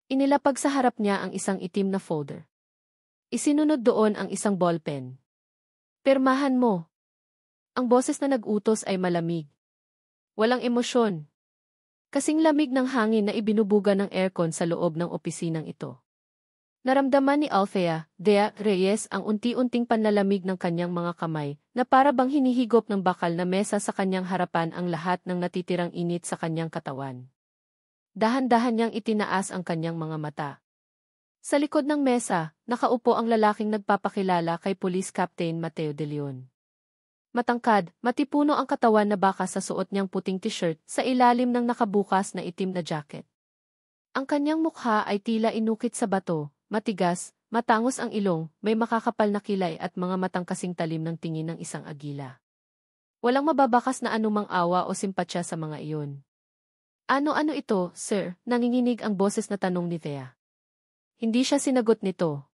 Inilapag sa harap niya ang isang itim na folder. Isinunod doon ang isang ballpen. "Pirmahan mo." Ang boses na nag-utos ay malamig. Walang emosyon. Kasing lamig ng hangin na ibinubuga ng aircon sa loob ng opisinang ito. Naramdaman ni Althea Dea Reyes ang unti-unting panlalamig ng kanyang mga kamay na para bang hinihigop ng bakal na mesa sa kanyang harapan ang lahat ng natitirang init sa kanyang katawan. Dahan-dahan niyang itinaas ang kanyang mga mata. Sa likod ng mesa, nakaupo ang lalaking nagpapakilala kay Police Captain Mateo de Leon. Matangkad, matipuno ang katawan na baka sa suot niyang puting t-shirt sa ilalim ng nakabukas na itim na jacket. Ang kanyang mukha ay tila inukit sa bato, matigas, matangos ang ilong, may makakapal na kilay at mga matang kasing talim ng tingin ng isang agila. Walang mababakas na anumang awa o simpatya sa mga iyon. "Ano-ano ito, sir?" Nanginginig ang boses na tanong ni Thea. Hindi siya sinagot nito.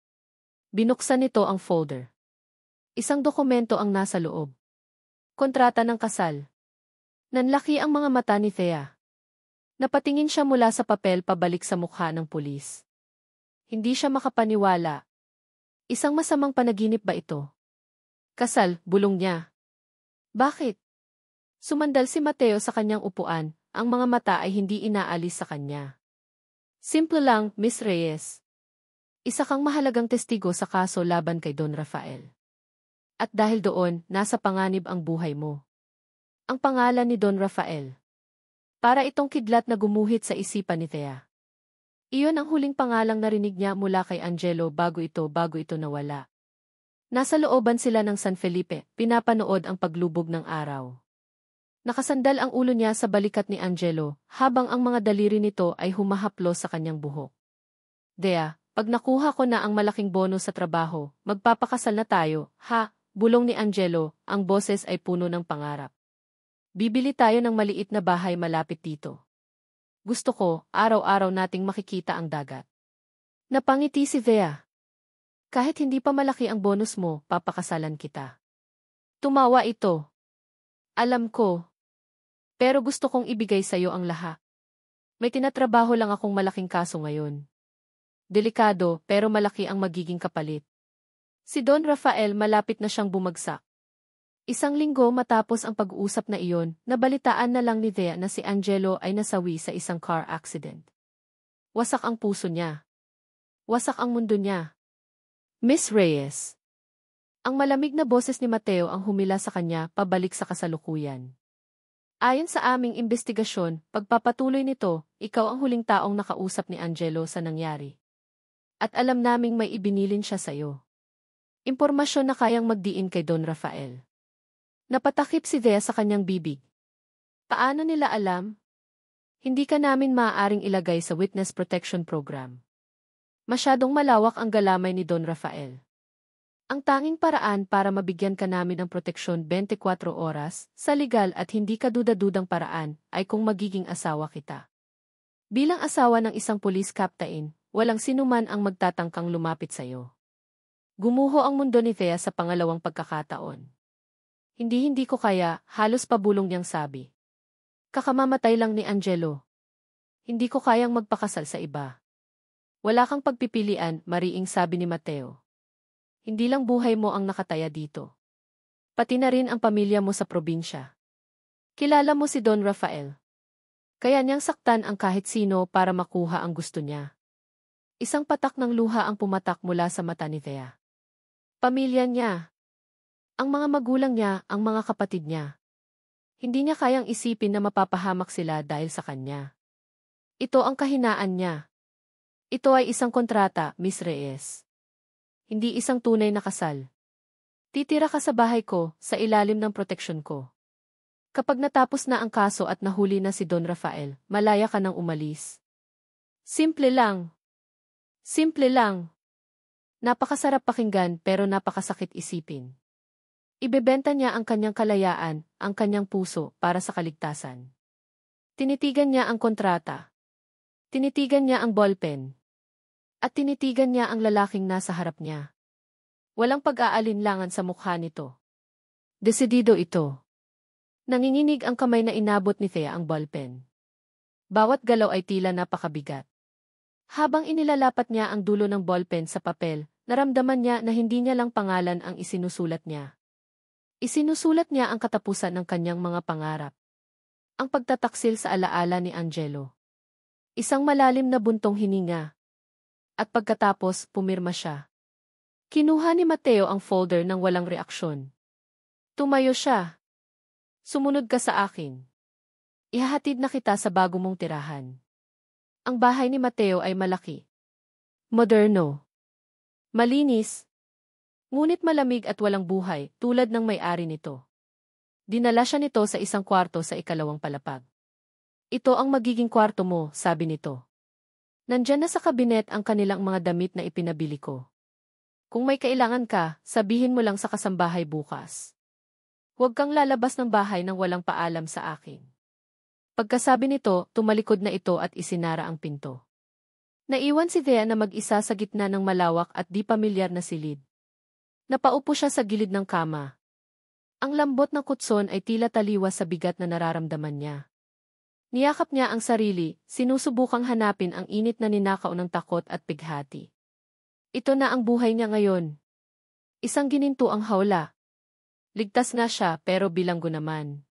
Binuksan nito ang folder. Isang dokumento ang nasa loob. Kontrata ng kasal. Nanlaki ang mga mata ni Thea. Napatingin siya mula sa papel pabalik sa mukha ng pulis. Hindi siya makapaniwala. Isang masamang panaginip ba ito? "Kasal," bulong niya. "Bakit?" Sumandal si Mateo sa kanyang upuan, ang mga mata ay hindi inaalis sa kanya. "Simple lang, Miss Reyes. Isa kang mahalagang testigo sa kaso laban kay Don Rafael. At dahil doon, nasa panganib ang buhay mo." Ang pangalan ni Don Rafael. Para itong kidlat na gumuhit sa isipan ni Thea. Iyon ang huling pangalang narinig niya mula kay Angelo bago ito nawala. Nasa looban sila ng San Felipe, pinapanood ang paglubog ng araw. Nakasandal ang ulo niya sa balikat ni Angelo, habang ang mga daliri nito ay humahaplos sa kanyang buhok. "Dea, pag nakuha ko na ang malaking bonus sa trabaho, magpapakasal na tayo, ha?" Bulong ni Angelo, ang boses ay puno ng pangarap. "Bibili tayo ng maliit na bahay malapit dito. Gusto ko, araw-araw nating makikita ang dagat." Napangiti si Thea. "Kahit hindi pa malaki ang bonus mo, papakasalan kita." Tumawa ito. "Alam ko. Pero gusto kong ibigay sa'yo ang lahat. May tinatrabaho lang akong malaking kaso ngayon. Delikado, pero malaki ang magiging kapalit." Si Don Rafael malapit na siyang bumagsak. Isang linggo matapos ang pag-uusap na iyon, nabalitaan na lang ni Thea na si Angelo ay nasawi sa isang car accident. Wasak ang puso niya. Wasak ang mundo niya. "Miss Reyes." Ang malamig na boses ni Mateo ang humila sa kanya pabalik sa kasalukuyan. "Ayon sa aming investigasyon, pagpapatuloy nito, ikaw ang huling taong nakausap ni Angelo sa nangyari. At alam naming may ibinilin siya sa'yo. Impormasyon na kayang magdiin kay Don Rafael." Napatakip si Thea sa kanyang bibig. "Paano nila alam? Hindi ka namin maaaring ilagay sa Witness Protection Program. Masyadong malawak ang galamay ni Don Rafael. Ang tanging paraan para mabigyan ka namin ng proteksyon 24 oras, sa legal at hindi ka duda-dudang paraan, ay kung magiging asawa kita." Bilang asawa ng isang police captain, walang sinuman ang magtatangkang lumapit sa'yo. Gumuho ang mundo ni Thea sa pangalawang pagkakataon. Hindi ko kaya," halos pabulong niyang sabi. "Kakamamatay lang ni Angelo. Hindi ko kayang magpakasal sa iba." "Wala kang pagpipilian," mariing sabi ni Mateo. "Hindi lang buhay mo ang nakataya dito. Pati na rin ang pamilya mo sa probinsya. Kilala mo si Don Rafael. Kaya niyang saktan ang kahit sino para makuha ang gusto niya." Isang patak ng luha ang pumatak mula sa mata ni Thea. Pamilya niya. Ang mga magulang niya, ang mga kapatid niya. Hindi niya kayang isipin na mapapahamak sila dahil sa kanya. Ito ang kahinaan niya. Ito ay isang kontrata, Miss Reyes. Hindi isang tunay na kasal. Titira ka sa bahay ko, sa ilalim ng proteksyon ko. Kapag natapos na ang kaso at nahuli na si Don Rafael, malaya ka nang umalis. Simple lang. Simple lang. Napakasarap pakinggan pero napakasakit isipin. Ibebenta niya ang kanyang kalayaan, ang kanyang puso, para sa kaligtasan. Tinitigan niya ang kontrata. Tinitigan niya ang ballpen. At tinitigan niya ang lalaking nasa harap niya. Walang pag-aalinlangan sa mukha nito. Desidido ito. Nanginginig ang kamay na inabot ni Thea ang ballpen. Bawat galaw ay tila napakabigat. Habang inilalapat niya ang dulo ng ballpen sa papel, naramdaman niya na hindi niya lang pangalan ang isinusulat niya. Isinusulat niya ang katapusan ng kanyang mga pangarap. Ang pagtataksil sa alaala ni Angelo. Isang malalim na buntong hininga. At pagkatapos, pumirma siya. Kinuha ni Mateo ang folder ng walang reaksyon. Tumayo siya. Sumunod ka sa akin. Ihahatid na kita sa bago mong tirahan. Ang bahay ni Mateo ay malaki. Moderno. Malinis. Ngunit malamig at walang buhay, tulad ng may-ari nito. Dinala siya nito sa isang kwarto sa ikalawang palapag. Ito ang magiging kwarto mo, sabi nito. Nandyan na sa kabinet ang kanilang mga damit na ipinabili ko. Kung may kailangan ka, sabihin mo lang sa kasambahay bukas. Huwag kang lalabas ng bahay nang walang paalam sa akin. Pagkasabi nito, tumalikod na ito at isinara ang pinto. Naiwan si Thea na mag-isa sa gitna ng malawak at di pamilyar na silid. Napaupo siya sa gilid ng kama. Ang lambot ng kutson ay tila taliwas sa bigat na nararamdaman niya. Niyakap niya ang sarili, sinusubukang hanapin ang init na ninakaw ng takot at pighati. Ito na ang buhay niya ngayon. Isang gininto ang hawla. Ligtas nga siya pero bilanggo naman.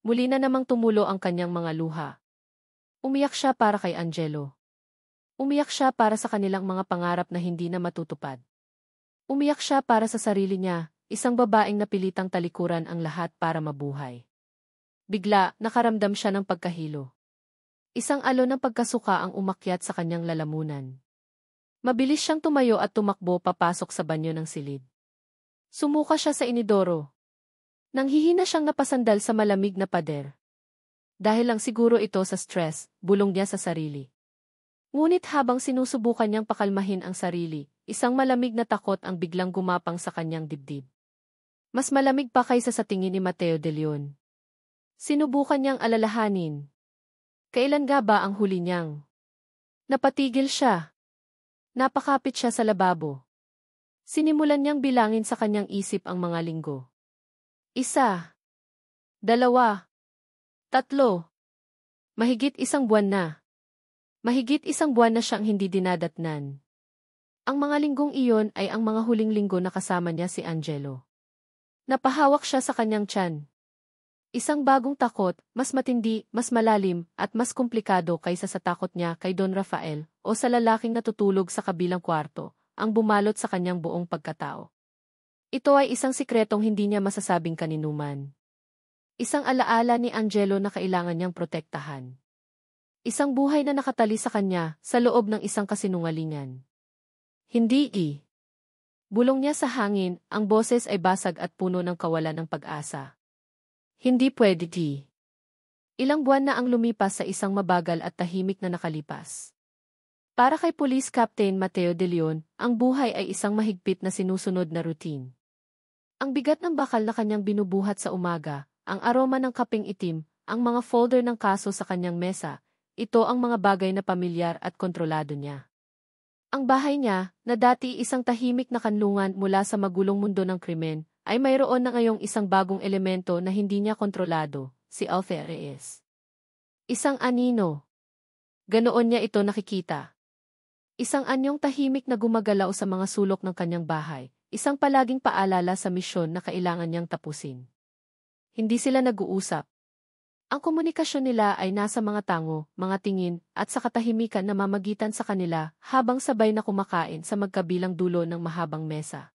Muli na namang tumulo ang kanyang mga luha. Umiyak siya para kay Angelo. Umiyak siya para sa kanilang mga pangarap na hindi na matutupad. Umiyak siya para sa sarili niya, isang babaeng napilitang talikuran ang lahat para mabuhay. Bigla, nakaramdam siya ng pagkahilo. Isang alon ng pagkasuka ang umakyat sa kanyang lalamunan. Mabilis siyang tumayo at tumakbo papasok sa banyo ng silid. Sumuka siya sa inidoro. Nanghihina siyang napasandal sa malamig na pader. Dahil lang siguro ito sa stress, bulong niya sa sarili. Ngunit habang sinusubukan niyang pakalmahin ang sarili, isang malamig na takot ang biglang gumapang sa kanyang dibdib. Mas malamig pa kaysa sa tingin ni Mateo de Leon. Sinubukan niyang alalahanin. Kailan nga ba ang huli niyang? Napatigil siya. Napakapit siya sa lababo. Sinimulan niyang bilangin sa kanyang isip ang mga linggo. 1, 2, 3. Mahigit 1 buwan na. Mahigit 1 buwan na siyang hindi dinadatnan. Ang mga linggong iyon ay ang mga huling linggo na kasama niya si Angelo. Napahawak siya sa kanyang tiyan. Isang bagong takot, mas matindi, mas malalim, at mas komplikado kaysa sa takot niya kay Don Rafael o sa lalaking natutulog sa kabilang kwarto, ang bumalot sa kanyang buong pagkatao. Ito ay isang sikretong hindi niya masasabing kaninuman. Isang alaala ni Angelo na kailangan niyang protektahan. Isang buhay na nakatali sa kanya sa loob ng isang kasinungalingan. Hindi. Bulong niya sa hangin, ang boses ay basag at puno ng kawalan ng pag-asa. Hindi pwede. Ilang buwan na ang lumipas sa isang mabagal at tahimik na nakalipas. Para kay Police Captain Mateo de Leon, ang buhay ay isang mahigpit na sinusunod na routine. Ang bigat ng bakal na kanyang binubuhat sa umaga, ang aroma ng kapeng itim, ang mga folder ng kaso sa kanyang mesa, ito ang mga bagay na pamilyar at kontrolado niya. Ang bahay niya, na dati isang tahimik na kanlungan mula sa magulong mundo ng krimen, ay mayroon na ngayong isang bagong elemento na hindi niya kontrolado, si Alfie Reyes. Isang anino. Ganoon niya ito nakikita. Isang anyong tahimik na gumagalaw sa mga sulok ng kanyang bahay, isang palaging paalala sa misyon na kailangan niyang tapusin. Hindi sila nag-uusap. Ang komunikasyon nila ay nasa mga tango, mga tingin, at sa katahimikan na mamagitan sa kanila habang sabay na kumakain sa magkabilang dulo ng mahabang mesa.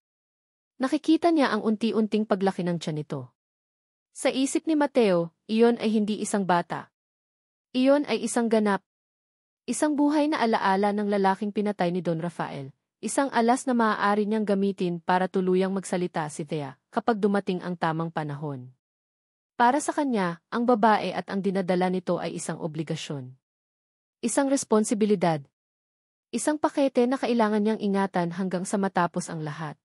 Nakikita niya ang unti-unting paglaki ng tiyan nito. Sa isip ni Mateo, iyon ay hindi isang bata. Iyon ay isang ganap. Isang buhay na alaala ng lalaking pinatay ni Don Rafael. Isang alas na maaari niyang gamitin para tuluyang magsalita si Thea kapag dumating ang tamang panahon. Para sa kanya, ang babae at ang dinadala nito ay isang obligasyon. Isang responsibilidad. Isang pakete na kailangan niyang ingatan hanggang sa matapos ang lahat.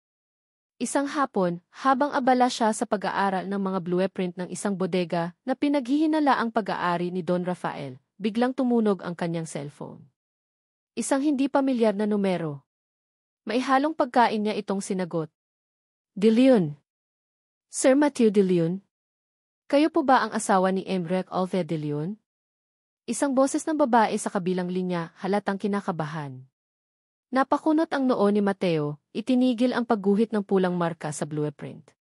Isang hapon, habang abala siya sa pag-aaral ng mga blueprint ng isang bodega na pinaghihinala ang pag-aari ni Don Rafael, biglang tumunog ang kanyang cellphone. Isang hindi pamilyar na numero. Maihalong pagkain niya itong sinagot. De Leon. Sir Matthew de Leon? Kayo po ba ang asawa ni Emrek Alve de Leon? Isang boses ng babae sa kabilang linya, halatang kinakabahan. Napakunot ang noo ni Mateo, itinigil ang pagguhit ng pulang marka sa blueprint.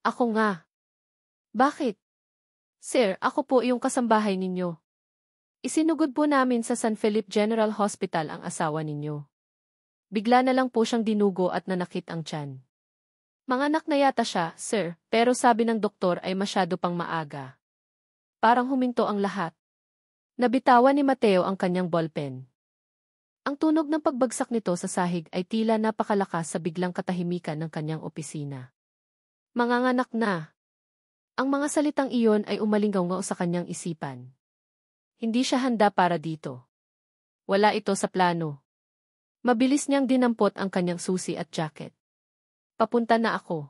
Ako nga. Bakit? Sir, ako po yung kasambahay ninyo. Isinugod po namin sa San Felipe General Hospital ang asawa ninyo. Bigla na lang po siyang dinugo at nanakit ang tiyan. Manganak na yata siya, sir, pero sabi ng doktor ay masyado pang maaga. Parang huminto ang lahat. Nabitawan ni Mateo ang kanyang ballpen. Ang tunog ng pagbagsak nito sa sahig ay tila napakalakas sa biglang katahimikan ng kanyang opisina. Manganganak na. Ang mga salitang iyon ay umalinggaw sa kanyang isipan. Hindi siya handa para dito. Wala ito sa plano. Mabilis niyang dinampot ang kanyang susi at jacket. Papunta na ako.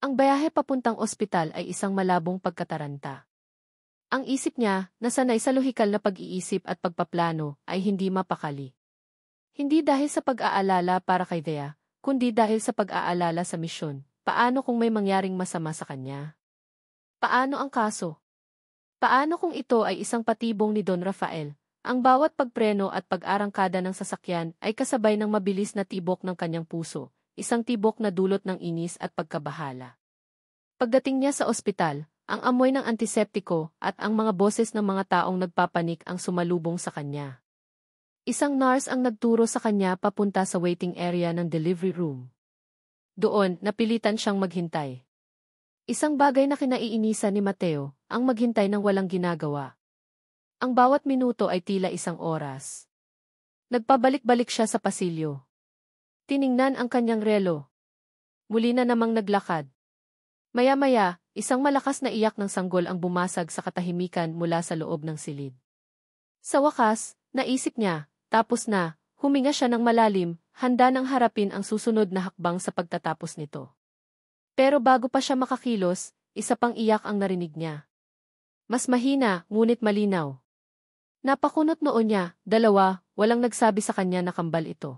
Ang biyahe papuntang ospital ay isang malabong pagkataranta. Ang isip niya, na sanay sa lohikal na pag-iisip at pagpaplano, ay hindi mapakali. Hindi dahil sa pag-aalala para kay Thea, kundi dahil sa pag-aalala sa misyon. Paano kung may mangyaring masama sa kanya? Paano ang kaso? Paano kung ito ay isang patibong ni Don Rafael? Ang bawat pagpreno at pag-arangkada ng sasakyan ay kasabay ng mabilis na tibok ng kanyang puso, isang tibok na dulot ng inis at pagkabahala. Pagdating niya sa ospital, ang amoy ng antiseptiko at ang mga boses ng mga taong nagpapanik ang sumalubong sa kanya. Isang nurse ang nagturo sa kanya papunta sa waiting area ng delivery room. Doon, napilitan siyang maghintay. Isang bagay na kinaiinisan ni Mateo, ang maghintay ng walang ginagawa. Ang bawat minuto ay tila isang oras. Nagpabalik-balik siya sa pasilyo. Tiningnan ang kanyang relo. Muli na namang naglakad. Maya-maya, isang malakas na iyak ng sanggol ang bumasag sa katahimikan mula sa loob ng silid. Sa wakas, naisip niya, tapos na, huminga siya ng malalim, handa nang harapin ang susunod na hakbang sa pagtatapos nito. Pero bago pa siya makakilos, isa pang iyak ang narinig niya. Mas mahina, ngunit malinaw. Napakunot noo niya, dalawa, walang nagsabi sa kanya na kambal ito.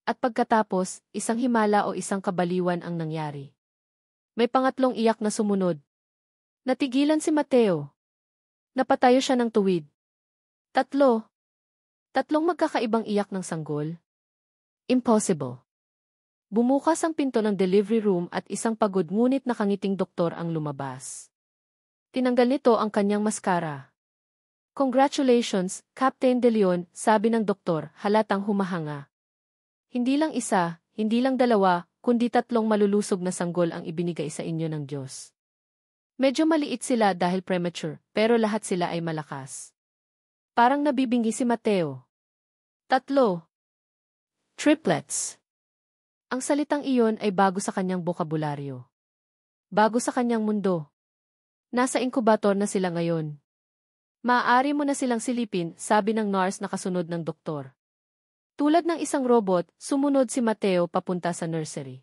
At pagkatapos, isang himala o isang kabaliwan ang nangyari. May pangatlong iyak na sumunod. Natigilan si Mateo. Napatayo siya ng tuwid. Tatlong magkakaibang iyak ng sanggol. Impossible. Bumukas ang pinto ng delivery room at isang pagod ngunit nakangiting doktor ang lumabas. Tinanggal nito ang kanyang maskara. Congratulations, Captain De Leon, sabi ng doktor, halatang humahanga. Hindi lang isa, hindi lang dalawa, kundi 3 malulusog na sanggol ang ibinigay sa inyo ng Diyos. Medyo maliit sila dahil premature, pero lahat sila ay malakas. Parang nabibinggi si Mateo. 3. Triplets. Ang salitang iyon ay bago sa kanyang bokabularyo. Bago sa kanyang mundo. Nasa inkubator na sila ngayon. Maaari mo na silang silipin, sabi ng nurse na kasunod ng doktor. Tulad ng isang robot, sumunod si Mateo papunta sa nursery.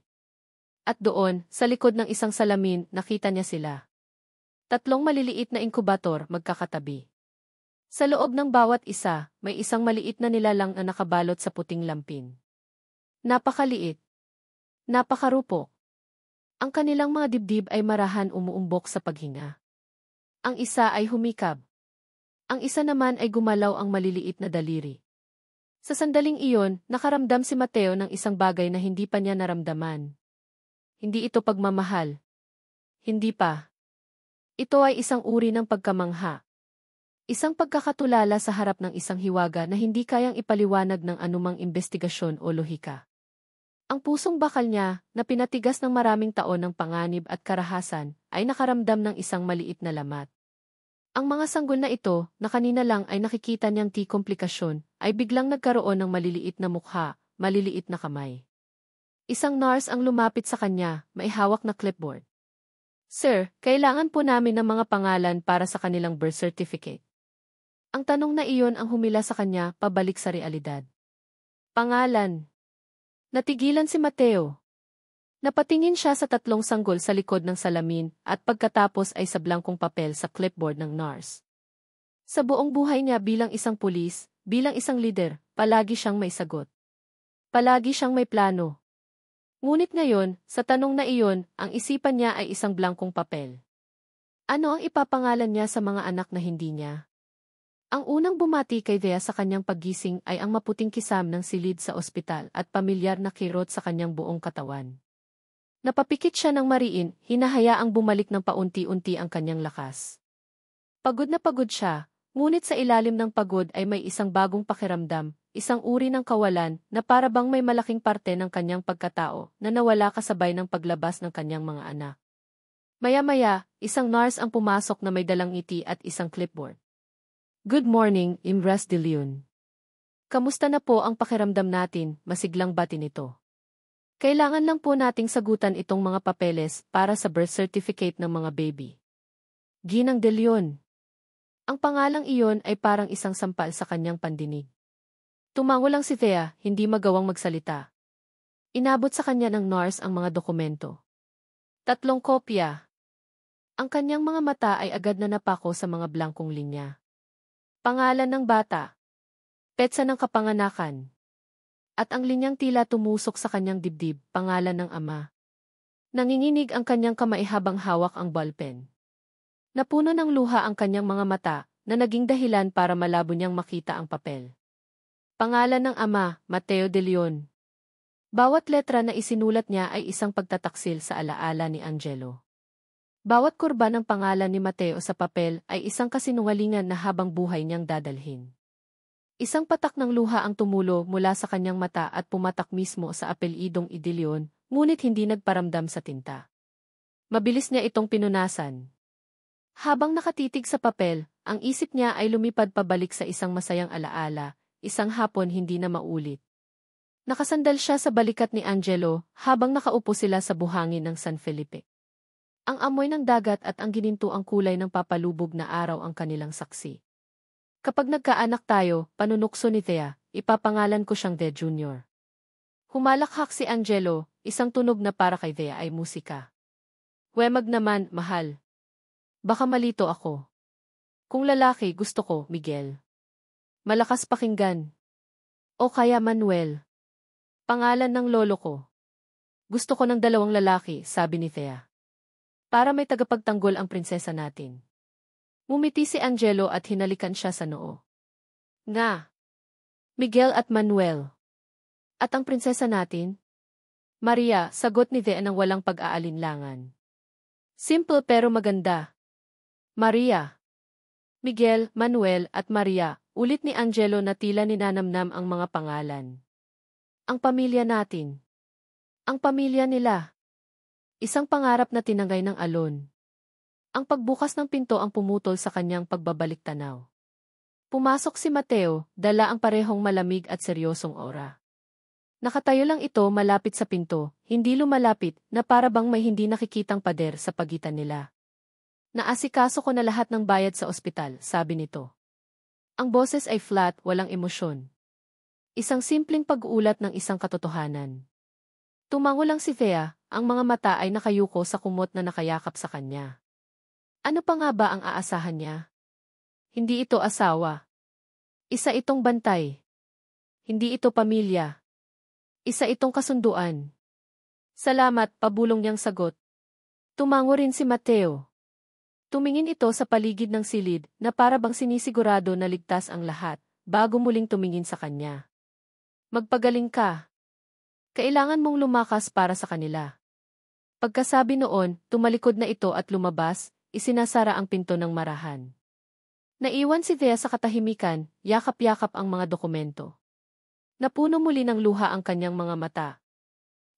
At doon, sa likod ng isang salamin, nakita niya sila. 3 maliliit na inkubator magkakatabi. Sa loob ng bawat isa, may isang maliit na nilalang na nakabalot sa puting lampin. Napakaliit. Napakarupok. Ang kanilang mga dibdib ay marahan umuumbok sa paghinga. Ang isa ay humikab. Ang isa naman ay gumalaw ang maliliit na daliri. Sa sandaling iyon, nakaramdam si Mateo ng isang bagay na hindi pa niya naramdaman. Hindi ito pagmamahal. Hindi pa. Ito ay isang uri ng pagkamangha. Isang pagkakatulala sa harap ng isang hiwaga na hindi kayang ipaliwanag ng anumang investigasyon o lohika. Ang pusong bakal niya, na pinatigas ng maraming taon ng panganib at karahasan, ay nakaramdam ng isang maliit na lamat. Ang mga sanggol na ito, na kanina lang ay nakikita niyang komplikasyon, ay biglang nagkaroon ng maliliit na mukha, maliliit na kamay. Isang nurse ang lumapit sa kanya, may hawak na clipboard. Sir, kailangan po namin ng mga pangalan para sa kanilang birth certificate. Ang tanong na iyon ang humila sa kanya pabalik sa realidad. Pangalan. Natigilan si Mateo. Napatingin siya sa 3 sanggol sa likod ng salamin at pagkatapos ay sa blangkong papel sa clipboard ng nurse. Sa buong buhay niya bilang isang pulis, bilang isang lider, palagi siyang may sagot. Palagi siyang may plano. Ngunit ngayon, sa tanong na iyon, ang isipan niya ay isang blangkong papel. Ano ang ipapangalan niya sa mga anak na hindi niya? Ang unang bumati kay Thea sa kanyang paggising ay ang maputing kisam ng silid sa ospital at pamilyar na kirot sa kanyang buong katawan. Napapikit siya ng mariin, hinahayaang bumalik ng paunti-unti ang kanyang lakas. Pagod na pagod siya, ngunit sa ilalim ng pagod ay may isang bagong pakiramdam, isang uri ng kawalan na para bang may malaking parte ng kanyang pagkatao na nawala kasabay ng paglabas ng kanyang mga anak. Maya-maya, isang nurse ang pumasok na may dalang ngiti at isang clipboard. Good morning, Imres de Leon. Kamusta na po ang pakiramdam natin, masiglang bati nito. Kailangan lang po nating sagutan itong mga papeles para sa birth certificate ng mga baby. Ginang de Leon. Ang pangalang iyon ay parang isang sampal sa kanyang pandinig. Tumango lang si Thea, hindi magawang magsalita. Inabot sa kanya ng nurse ang mga dokumento. 3 kopya. Ang kanyang mga mata ay agad na napako sa mga blankong linya. Pangalan ng bata. Petsa ng kapanganakan. At ang linyang tila tumusok sa kanyang dibdib, pangalan ng ama. Nanginginig ang kanyang kamay habang hawak ang ballpen. Napuno ng luha ang kanyang mga mata, na naging dahilan para malabo niyang makita ang papel. Pangalan ng ama, Mateo de Leon. Bawat letra na isinulat niya ay isang pagtataksil sa alaala ni Angelo. Bawat kurba ng pangalan ni Mateo sa papel ay isang kasinungalingan na habang buhay niyang dadalhin. Isang patak ng luha ang tumulo mula sa kanyang mata at pumatak mismo sa apelyidong De Leon, ngunit hindi nagparamdam sa tinta. Mabilis niya itong pinunasan. Habang nakatitig sa papel, ang isip niya ay lumipad pabalik sa isang masayang alaala, isang hapon hindi na maulit. Nakasandal siya sa balikat ni Angelo habang nakaupo sila sa buhangin ng San Felipe. Ang amoy ng dagat at ang ginintuang kulay ng papalubog na araw ang kanilang saksi. Kapag nagkaanak tayo, panunukso ni Thea, ipapangalan ko siyang De Junior. Humalakhak si Angelo, isang tunog na para kay Thea ay musika. Huwag naman, mahal. Baka malito ako. Kung lalaki, gusto ko, Miguel. Malakas pakinggan. O kaya Manuel. Pangalan ng lolo ko. Gusto ko ng 2 lalaki, sabi ni Thea. Para may tagapagtanggol ang prinsesa natin. Ngumiti si Angelo at hinalikan siya sa noo. Nga. Miguel at Manuel. At ang prinsesa natin? Maria, sagot ni Thea nang walang pag-aalinlangan. Simple pero maganda. Maria. Miguel, Manuel at Maria, ulit ni Angelo na tila ninanamnam ang mga pangalan. Ang pamilya natin. Ang pamilya nila. Isang pangarap na tinangay ng alon. Ang pagbukas ng pinto ang pumutol sa kanyang pagbabalik tanaw. Pumasok si Mateo, dala ang parehong malamig at seryosong aura. Nakatayo lang ito malapit sa pinto, hindi lumalapit na para bang may hindi nakikitang pader sa pagitan nila. Naasikaso ko na lahat ng bayad sa ospital, sabi nito. Ang boses ay flat, walang emosyon. Isang simpleng pag-uulat ng isang katotohanan. Tumango lang si Thea, ang mga mata ay nakayuko sa kumot na nakayakap sa kanya. Ano pa nga ba ang aasahan niya? Hindi ito asawa. Isa itong bantay. Hindi ito pamilya. Isa itong kasunduan. Salamat, pabulong niyang sagot. Tumango rin si Mateo. Tumingin ito sa paligid ng silid na para bang sinisigurado na ligtas ang lahat bago muling tumingin sa kanya. Magpagaling ka. Kailangan mong lumakas para sa kanila. Pagkasabi noon, tumalikod na ito at lumabas, isinasara ang pinto ng marahan. Naiwan si Thea sa katahimikan, yakap-yakap ang mga dokumento. Napuno muli ng luha ang kanyang mga mata.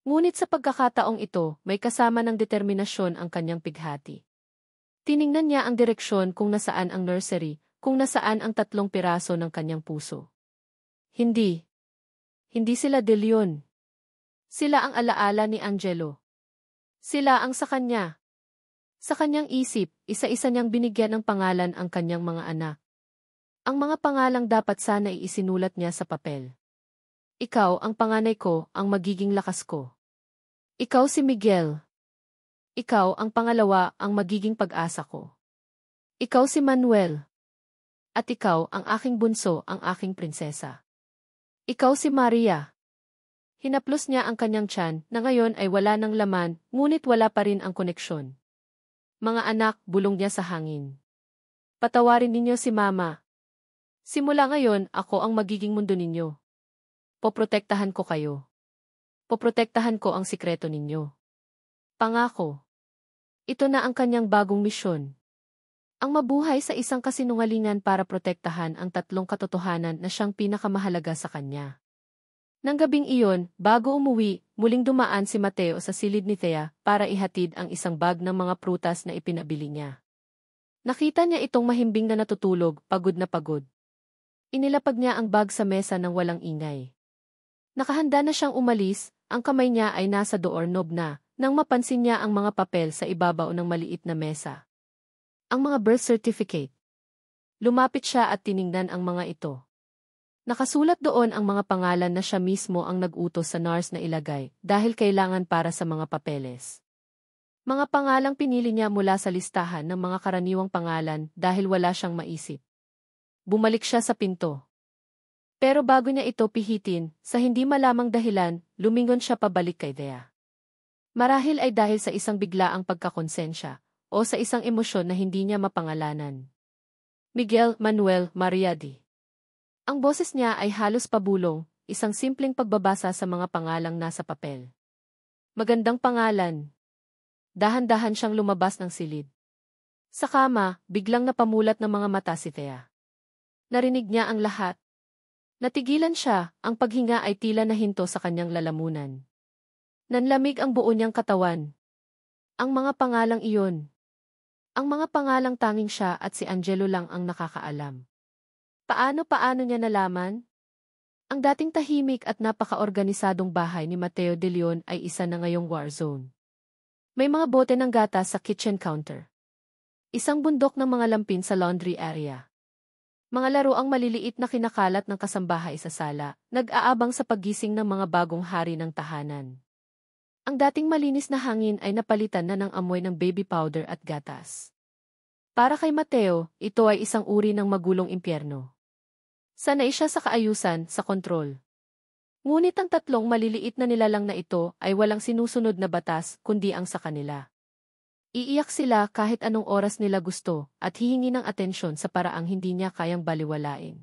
Ngunit sa pagkakataong ito, may kasama ng determinasyon ang kanyang pighati. Tiningnan niya ang direksyon kung nasaan ang nursery, kung nasaan ang 3 piraso ng kanyang puso. Hindi. Hindi sila De Leon. Sila ang alaala ni Angelo. Sila ang sa kanya. Sa kanyang isip, isa-isa niyang binigyan ng pangalan ang kanyang mga anak. Ang mga pangalang dapat sana isinulat niya sa papel. Ikaw ang panganay ko, ang magiging lakas ko. Ikaw si Miguel. Ikaw ang pangalawa, ang magiging pag-asa ko. Ikaw si Manuel. At ikaw ang aking bunso, ang aking prinsesa. Ikaw si Maria. Hinaplos niya ang kanyang tiyan na ngayon ay wala ng laman, ngunit wala pa rin ang koneksyon. Mga anak, bulong niya sa hangin. Patawarin ninyo si Mama. Simula ngayon, ako ang magiging mundo ninyo. Poprotektahan ko kayo. Poprotektahan ko ang sikreto ninyo. Pangako. Ito na ang kanyang bagong misyon. Ang mabuhay sa isang kasinungalingan para protektahan ang tatlong katotohanan na siyang pinakamahalaga sa kanya. Nang gabing iyon, bago umuwi, muling dumaan si Mateo sa silid ni Thea para ihatid ang isang bag ng mga prutas na ipinabili niya. Nakita niya itong mahimbing na natutulog, pagod na pagod. Inilapag niya ang bag sa mesa ng walang ingay. Nakahanda na siyang umalis, ang kamay niya ay nasa doorknob na, nang mapansin niya ang mga papel sa ibabaw ng maliit na mesa. Ang mga birth certificate. Lumapit siya at tiningnan ang mga ito. Nakasulat doon ang mga pangalan na siya mismo ang nag-utos sa nurse na ilagay dahil kailangan para sa mga papeles. Mga pangalang pinili niya mula sa listahan ng mga karaniwang pangalan dahil wala siyang maisip. Bumalik siya sa pinto. Pero bago niya ito pihitin, sa hindi malamang dahilan, lumingon siya pabalik kay Thea. Marahil ay dahil sa isang biglaang pagkakonsensya, o sa isang emosyon na hindi niya mapangalanan. Miguel Manuel Mariadi. Ang boses niya ay halos pabulong, isang simpleng pagbabasa sa mga pangalang nasa papel. Magandang pangalan. Dahan-dahan siyang lumabas ng silid. Sa kama, biglang napamulat ng mga mata si Thea. Narinig niya ang lahat. Natigilan siya, ang paghinga ay tila nahinto sa kanyang lalamunan. Nanlamig ang buo niyang katawan. Ang mga pangalang iyon. Ang mga pangalang tanging siya at si Angelo lang ang nakakaalam. Paano niya nalaman? Ang dating tahimik at napaka-organisadong bahay ni Mateo de Leon ay isa na ngayong war zone. May mga bote ng gatas sa kitchen counter. Isang bundok ng mga lampin sa laundry area. Mga laruang maliliit na kinakalat ng kasambahay sa sala, nag-aabang sa paggising ng mga bagong hari ng tahanan. Ang dating malinis na hangin ay napalitan na ng amoy ng baby powder at gatas. Para kay Mateo, ito ay isang uri ng magulong impyerno. Sanay siya sa kaayusan, sa kontrol. Ngunit ang tatlong maliliit na nilalang na ito ay walang sinusunod na batas kundi ang sa kanila. Iiyak sila kahit anong oras nila gusto at hihingi ng atensyon sa paraang hindi niya kayang baliwalain.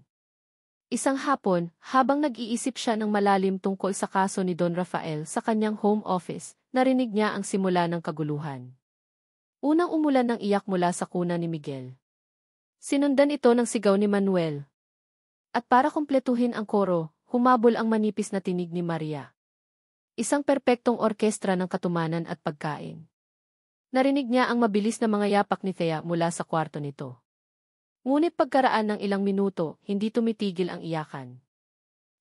Isang hapon, habang nag-iisip siya ng malalim tungkol sa kaso ni Don Rafael sa kanyang home office, narinig niya ang simula ng kaguluhan. Unang umulan ng iyak mula sa kuna ni Miguel. Sinundan ito ng sigaw ni Manuel. At para kumpletuhin ang koro, humabol ang manipis na tinig ni Maria. Isang perpektong orkestra ng katumanan at pagkain. Narinig niya ang mabilis na mga yapak ni Thea mula sa kwarto nito. Ngunit pagkaraan ng ilang minuto, hindi tumitigil ang iyakan.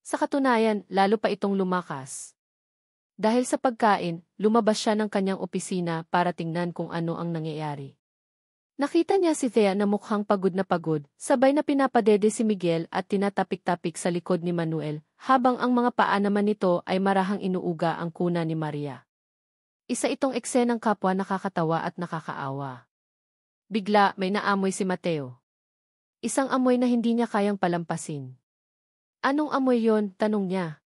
Sa katunayan, lalo pa itong lumakas. Dahil sa pagkain, lumabas siya ng kanyang opisina para tingnan kung ano ang nangyayari. Nakita niya si Thea na mukhang pagod, sabay na pinapadede si Miguel at tinatapik-tapik sa likod ni Manuel, habang ang mga paa naman nito ay marahang inuuga ang kuna ni Maria. Isa itong eksenang kapwa nakakatawa at nakakaawa. Bigla may naamoy si Mateo. Isang amoy na hindi niya kayang palampasin. Anong amoy yon? Tanong niya.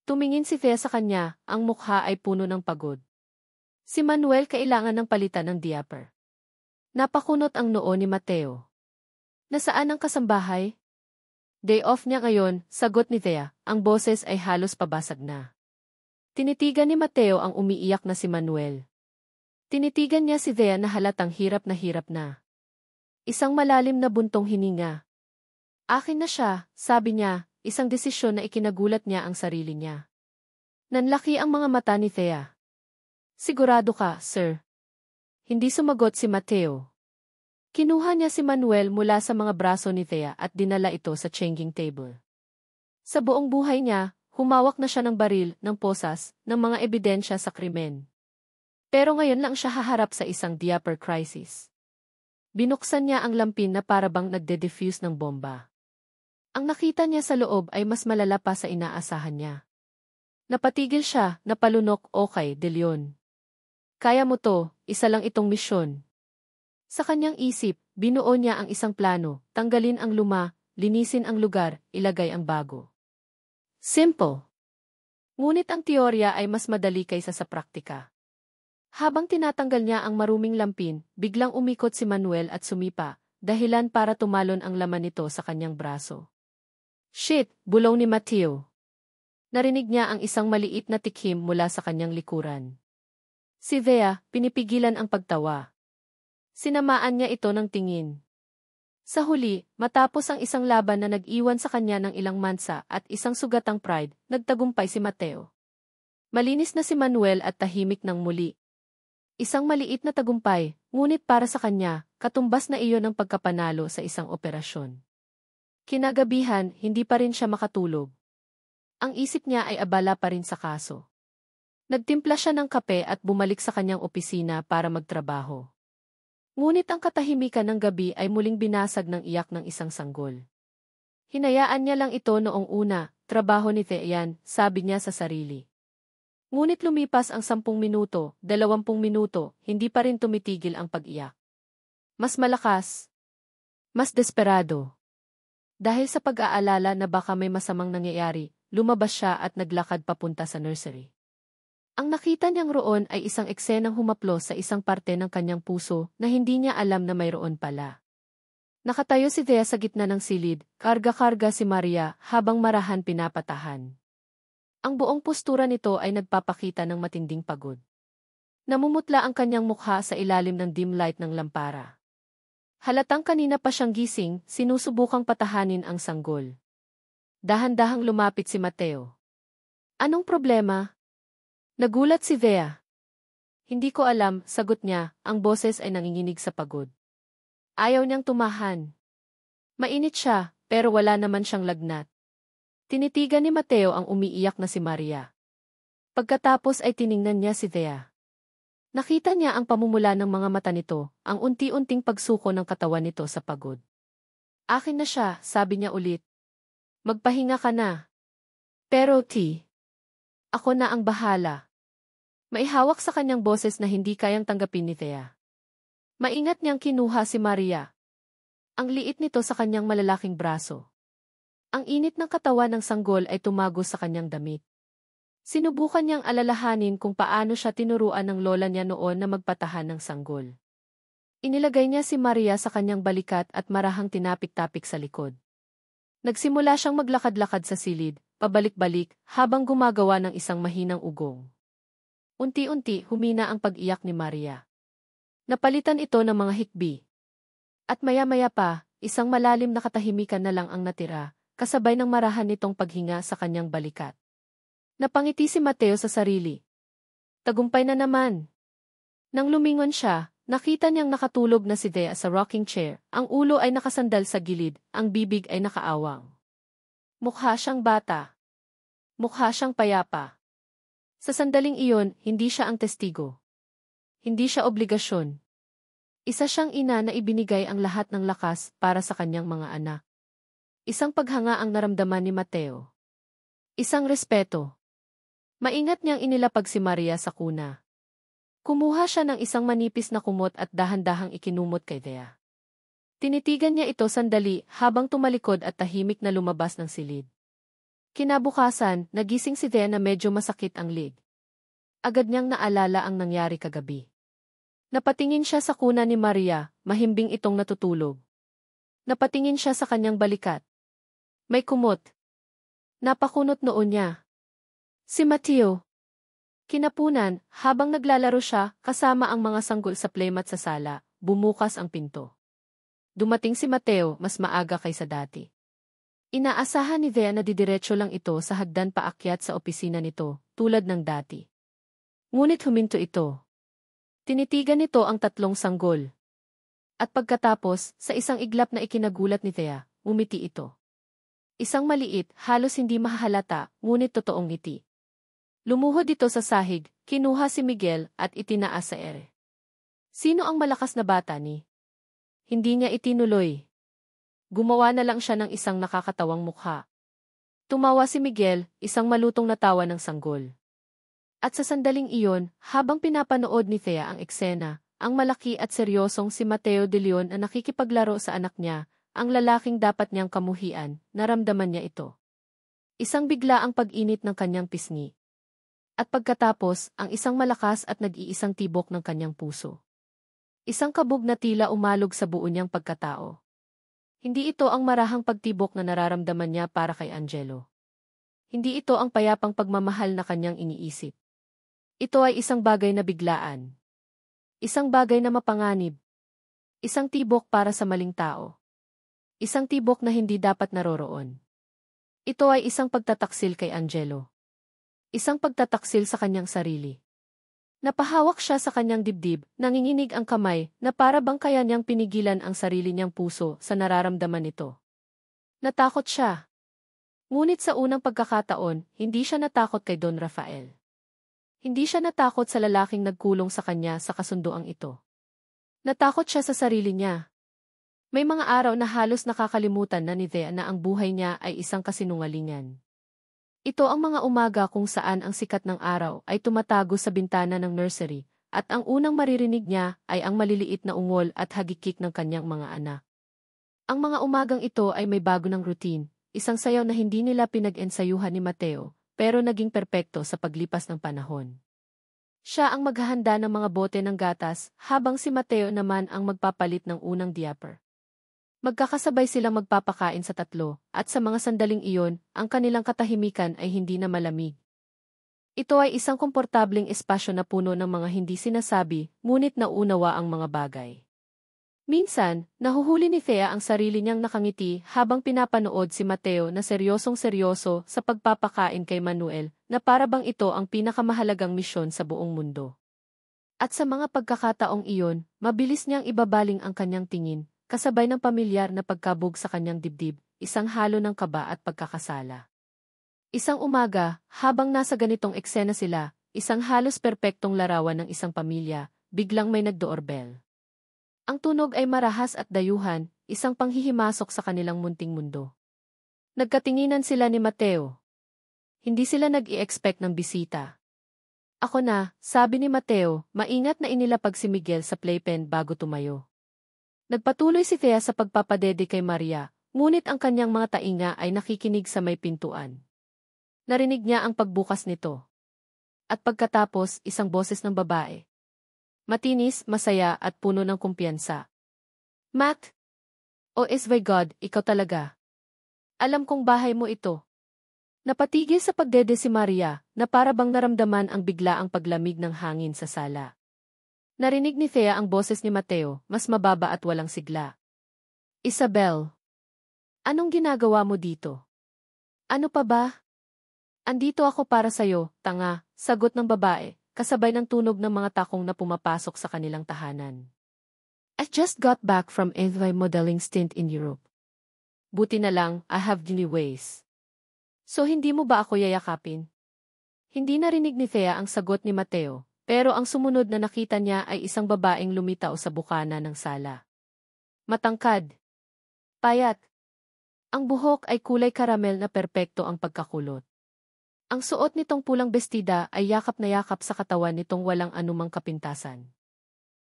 Tumingin si Thea sa kanya, ang mukha ay puno ng pagod. Si Manuel kailangan ng palitan ng diaper. Napakunot ang noo ni Mateo. Nasaan ang kasambahay? Day off niya ngayon, sagot ni Thea, ang boses ay halos pabasag na. Tinitigan ni Mateo ang umiiyak na si Manuel. Tinitigan niya si Thea na halatang hirap na. Isang malalim na buntong hininga. Akin na siya, sabi niya, isang desisyon na ikinagulat niya ang sarili niya. Nanlaki ang mga mata ni Thea. Sigurado ka, sir? Hindi sumagot si Mateo. Kinuha niya si Manuel mula sa mga braso ni Thea at dinala ito sa changing table. Sa buong buhay niya, humawak na siya ng baril, ng posas, ng mga ebidensya sa krimen. Pero ngayon lang siya haharap sa isang diaper crisis. Binuksan niya ang lampin na parabang nagde-defuse ng bomba. Ang nakita niya sa loob ay mas malala pa sa inaasahan niya. Napatigil siya, napalunok, okay, De Leon. Kaya mo to, isa lang itong misyon. Sa kanyang isip, binuo niya ang isang plano, tanggalin ang luma, linisin ang lugar, ilagay ang bago. Simple. Ngunit ang teorya ay mas madali kaysa sa praktika. Habang tinatanggal niya ang maruming lampin, biglang umikot si Manuel at sumipa, dahilan para tumalon ang laman nito sa kanyang braso. Shit! Bulong ni Mateo. Narinig niya ang isang maliit na tikhim mula sa kanyang likuran. Si Thea, pinipigilan ang pagtawa. Sinamaan niya ito ng tingin. Sa huli, matapos ang isang laban na nag-iwan sa kanya ng ilang mansa at isang sugatang pride, nagtagumpay si Mateo. Malinis na si Manuel at tahimik ng muli. Isang maliit na tagumpay, ngunit para sa kanya, katumbas na iyon ang pagkapanalo sa isang operasyon. Kinagabihan, hindi pa rin siya makatulog. Ang isip niya ay abala pa rin sa kaso. Nagtimpla siya ng kape at bumalik sa kanyang opisina para magtrabaho. Ngunit ang katahimikan ng gabi ay muling binasag ng iyak ng isang sanggol. Hinayaan niya lang ito noong una, trabaho ni Thea, sabi niya sa sarili. Ngunit lumipas ang 10 minuto, 20 minuto, hindi pa rin tumitigil ang pag-iyak. Mas malakas. Mas desperado. Dahil sa pag-aalala na baka may masamang nangyayari, lumabas siya at naglakad papunta sa nursery. Ang nakita niyang roon ay isang eksenang humaplos sa isang parte ng kanyang puso na hindi niya alam na mayroon pala. Nakatayo si Thea sa gitna ng silid, karga-karga si Maria habang marahan pinapatahan. Ang buong postura nito ay nagpapakita ng matinding pagod. Namumutla ang kanyang mukha sa ilalim ng dim light ng lampara. Halatang kanina pa siyang gising, sinusubukang patahanin ang sanggol. Dahan-dahang lumapit si Mateo. Anong problema? Nagulat si Thea. Hindi ko alam, sagot niya, ang boses ay nanginginig sa pagod. Ayaw niyang tumahan. Mainit siya, pero wala naman siyang lagnat. Tinitigan ni Mateo ang umiiyak na si Maria. Pagkatapos ay tiningnan niya si Thea. Nakita niya ang pamumula ng mga mata nito, ang unti-unting pagsuko ng katawan nito sa pagod. Akin na siya, sabi niya ulit. Magpahinga ka na. Pero ako na ang bahala. Maihawak sa kanyang boses na hindi kayang tanggapin ni Thea. Maingat niyang kinuha si Maria. Ang liit nito sa kanyang malalaking braso. Ang init ng katawan ng sanggol ay tumagos sa kanyang damit. Sinubukan niyang alalahanin kung paano siya tinuruan ng lola niya noon na magpatahan ng sanggol. Inilagay niya si Maria sa kanyang balikat at marahang tinapik-tapik sa likod. Nagsimula siyang maglakad-lakad sa silid, pabalik-balik, habang gumagawa ng isang mahinang ugong. Unti-unti humina ang pag-iyak ni Maria. Napalitan ito ng mga hikbi. At maya-maya pa, isang malalim na katahimikan na lang ang natira, kasabay ng marahan nitong paghinga sa kanyang balikat. Napangiti si Mateo sa sarili. Tagumpay na naman. Nang lumingon siya, nakita niyang nakatulog na si Thea sa rocking chair, ang ulo ay nakasandal sa gilid, ang bibig ay nakaawang. Mukha siyang bata. Mukha siyang payapa. Sa sandaling iyon, hindi siya ang testigo. Hindi siya obligasyon. Isa siyang ina na ibinigay ang lahat ng lakas para sa kanyang mga anak. Isang paghanga ang naramdaman ni Mateo. Isang respeto. Maingat niyang inilapag si Maria sa kuna. Kumuha siya ng isang manipis na kumot at dahan-dahang ikinumot kay Thea. Tinitigan niya ito sandali habang tumalikod at tahimik na lumabas ng silid. Kinabukasan, nagising si Thea na medyo masakit ang leg. Agad niyang naalala ang nangyari kagabi. Napatingin siya sa kuna ni Maria, mahimbing itong natutulog. Napatingin siya sa kanyang balikat. May kumot. Napakunot noon niya. Si Mateo. Kinapunan, habang naglalaro siya, kasama ang mga sanggol sa playmat sa sala, bumukas ang pinto. Dumating si Mateo mas maaga kaysa dati. Inaasahan ni Thea na didiretso lang ito sa hagdan paakyat sa opisina nito, tulad ng dati. Ngunit huminto ito. Tinitigan nito ang 3 sanggol. At pagkatapos, sa isang iglap na ikinagulat ni Thea, umiti ito. Isang maliit, halos hindi mahahalata, ngunit totoong ngiti. Lumuhod ito sa sahig, kinuha si Miguel at itinaas sa ere. Sino ang malakas na bata ni? Hindi niya itinuloy. Gumawa na lang siya ng isang nakakatawang mukha. Tumawa si Miguel, isang malutong na tawa ng sanggol. At sa sandaling iyon, habang pinapanood ni Thea ang eksena, ang malaki at seryosong si Mateo de Leon na nakikipaglaro sa anak niya, ang lalaking dapat niyang kamuhian, naramdaman niya ito. Isang bigla ang pag-init ng kanyang pisngi. At pagkatapos, ang isang malakas at nag-iisang tibok ng kanyang puso. Isang kabog na tila umalog sa buo niyang pagkatao. Hindi ito ang marahang pagtibok na nararamdaman niya para kay Angelo. Hindi ito ang payapang pagmamahal na kanyang iniisip. Ito ay isang bagay na biglaan. Isang bagay na mapanganib. Isang tibok para sa maling tao. Isang tibok na hindi dapat naroroon. Ito ay isang pagtataksil kay Angelo. Isang pagtataksil sa kanyang sarili. Napahawak siya sa kanyang dibdib, nanginginig ang kamay, na para bang kaya niyang pinigilan ang sarili niyang puso sa nararamdaman nito. Natakot siya. Ngunit sa unang pagkakataon, hindi siya natakot kay Don Rafael. Hindi siya natakot sa lalaking nagkulong sa kanya sa kasunduang ito. Natakot siya sa sarili niya. May mga araw na halos nakakalimutan na ni Thea na ang buhay niya ay isang kasinungalingan. Ito ang mga umaga kung saan ang sikat ng araw ay tumatago sa bintana ng nursery, at ang unang maririnig niya ay ang maliliit na ungol at hagikik ng kanyang mga anak. Ang mga umagang ito ay may bago ng routine, isang sayaw na hindi nila pinag-ensayuhan ni Mateo, pero naging perpekto sa paglipas ng panahon. Siya ang maghahanda ng mga bote ng gatas, habang si Mateo naman ang magpapalit ng unang diaper. Magkakasabay silang magpapakain sa tatlo, at sa mga sandaling iyon, ang kanilang katahimikan ay hindi na malamig. Ito ay isang komportabling espasyo na puno ng mga hindi sinasabi, ngunit nauunawa ang mga bagay. Minsan, nahuhuli ni Thea ang sarili niyang nakangiti habang pinapanood si Mateo na seryosong-seryoso sa pagpapakain kay Manuel, na para bang ito ang pinakamahalagang misyon sa buong mundo. At sa mga pagkakataong iyon, mabilis niyang ibabaling ang kanyang tingin, kasabay ng pamilyar na pagkabog sa kanyang dibdib, isang halo ng kaba at pagkakasala. Isang umaga, habang nasa ganitong eksena sila, isang halos perpektong larawan ng isang pamilya, biglang may nag-doorbell. Ang tunog ay marahas at dayuhan, isang panghihimasok sa kanilang munting mundo. Nagkatinginan sila ni Mateo. Hindi sila nag-i-expect ng bisita. Ako na, sabi ni Mateo, maingat na inilapag si Miguel sa playpen bago tumayo. Nagpatuloy si Thea sa pagpapadede kay Maria, ngunit ang kanyang mga tainga ay nakikinig sa may pintuan. Narinig niya ang pagbukas nito. At pagkatapos, isang boses ng babae. Matinis, masaya at puno ng kumpiyansa. Matt! Oh my God, ikaw talaga. Alam kong bahay mo ito. Napatigil sa pagdede si Maria, na para bang naramdaman ang biglaang paglamig ng hangin sa sala. Narinig ni Thea ang boses ni Mateo, mas mababa at walang sigla. Isabel! Anong ginagawa mo dito? Ano pa ba? Andito ako para sayo, tanga, sagot ng babae, kasabay ng tunog ng mga takong na pumapasok sa kanilang tahanan. I just got back from a modeling stint in Europe. Buti na lang, I have new ways. So hindi mo ba ako yayakapin? Hindi narinig ni Thea ang sagot ni Mateo, pero ang sumunod na nakita niya ay isang babaeng lumitaw sa bukana ng sala. Matangkad. Payat. Ang buhok ay kulay karamel na perpekto ang pagkakulot. Ang suot nitong pulang bestida ay yakap na yakap sa katawan nitong walang anumang kapintasan.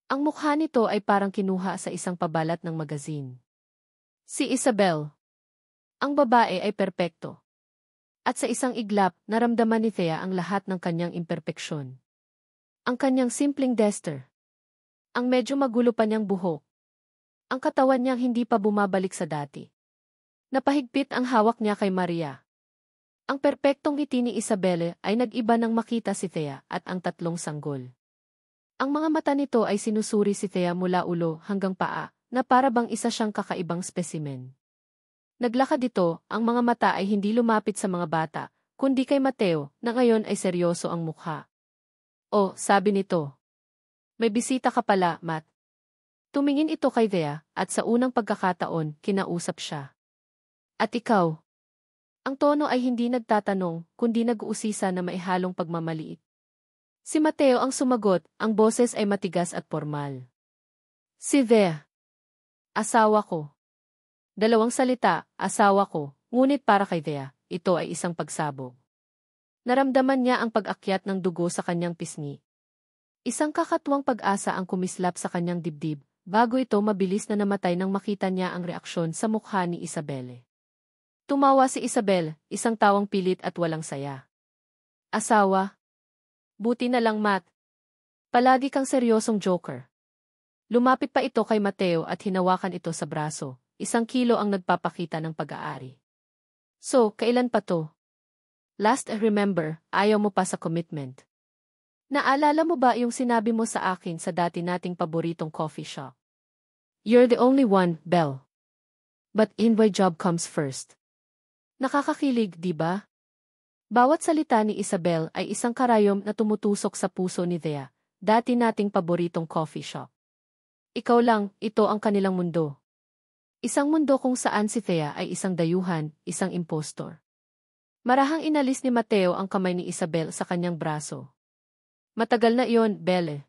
Ang mukha nito ay parang kinuha sa isang pabalat ng magazine. Si Isabel. Ang babae ay perpekto. At sa isang iglap, naramdaman ni Thea ang lahat ng kanyang imperpeksyon. Ang kanyang simpleng duster. Ang medyo magulo pa niyang buhok. Ang katawan niyang hindi pa bumabalik sa dati. Napahigpit ang hawak niya kay Maria. Ang perpektong ngiti ni Isabelle ay nag-iba nang makita si Thea at ang tatlong sanggol. Ang mga mata nito ay sinusuri si Thea mula ulo hanggang paa, na para bang isa siyang kakaibang spesimen. Naglakad ito, ang mga mata ay hindi lumapit sa mga bata, kundi kay Mateo, na ngayon ay seryoso ang mukha. Oh, sabi nito. May bisita ka pala, Matt. Tumingin ito kay Thea, at sa unang pagkakataon, kinausap siya. At ikaw? Ang tono ay hindi nagtatanong, kundi nag-uusisa na maihalong pagmamaliit. Si Mateo ang sumagot, ang boses ay matigas at formal. Si Thea. Asawa ko. Dalawang salita, asawa ko, ngunit para kay Thea, ito ay isang pagsabog. Naramdaman niya ang pag-akyat ng dugo sa kanyang pisngi. Isang kakatuwang pag-asa ang kumislap sa kanyang dibdib, bago ito mabilis na namatay nang makita niya ang reaksyon sa mukha ni Isabelle. Tumawa si Isabel, isang tawang pilit at walang saya. Asawa? Buti na lang, Matt. Palagi kang seryosong joker. Lumapit pa ito kay Mateo at hinawakan ito sa braso. 1 kilo ang nagpapakita ng pag-aari. So, kailan pa to? Last I remember, ayaw mo pa sa commitment. Naalala mo ba yung sinabi mo sa akin sa dati nating paboritong coffee shop? You're the only one, Belle. But my job comes first. Nakakakilig, di ba? Bawat salita ni Isabel ay isang karayom na tumutusok sa puso ni Thea, dati nating paboritong coffee shop. Ikaw lang, ito ang kanilang mundo. Isang mundo kung saan si Thea ay isang dayuhan, isang impostor. Marahang inalis ni Mateo ang kamay ni Isabel sa kanyang braso. Matagal na iyon, Belle.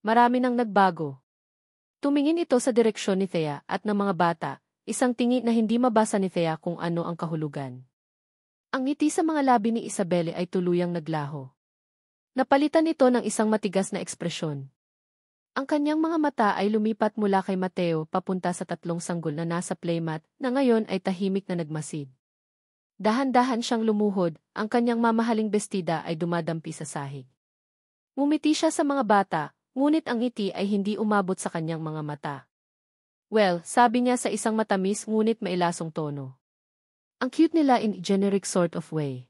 Marami nang nagbago. Tumingin ito sa direksyon ni Thea at ng mga bata, isang tingin na hindi mabasa ni Thea kung ano ang kahulugan. Ang ngiti sa mga labi ni Isabel ay tuluyang naglaho. Napalitan ito ng isang matigas na ekspresyon. Ang kanyang mga mata ay lumipat mula kay Mateo papunta sa 3 sanggol na nasa playmat na ngayon ay tahimik na nagmasid. Dahan-dahan siyang lumuhod, ang kanyang mamahaling bestida ay dumadampi sa sahig. Ngumiti siya sa mga bata, ngunit ang ngiti ay hindi umabot sa kanyang mga mata. Well, sabi niya sa isang matamis ngunit mailasong tono. Ang cute nila in generic sort of way.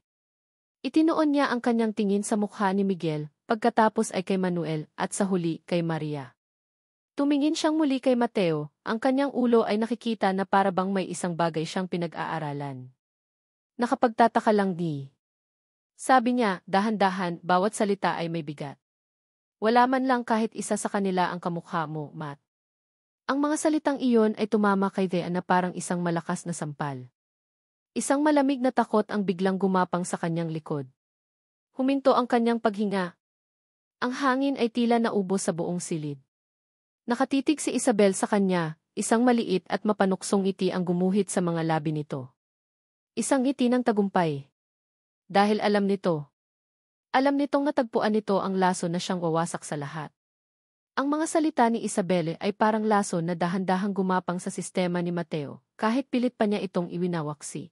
Itinoon niya ang kanyang tingin sa mukha ni Miguel, pagkatapos ay kay Manuel at sa huli kay Maria. Tumingin siyang muli kay Mateo, ang kanyang ulo ay nakikita na parabang may isang bagay siyang pinag-aaralan. Nakapagtataka lang di. Sabi niya, dahan-dahan, bawat salita ay may bigat. Wala man lang kahit isa sa kanila ang kamukha mo, Matt. Ang mga salitang iyon ay tumama kay Thea na parang isang malakas na sampal. Isang malamig na takot ang biglang gumapang sa kanyang likod. Huminto ang kanyang paghinga. Ang hangin ay tila naubos sa buong silid. Nakatitig si Isabel sa kanya, isang maliit at mapanuksong ngiti ang gumuhit sa mga labi nito. Isang ngiti ng tagumpay. Dahil alam nitong natagpuan nito ang laso na siyang wawasak sa lahat. Ang mga salita ni Isabel ay parang laso na dahan-dahang gumapang sa sistema ni Mateo, kahit pilit pa niya itong iwinawaksi.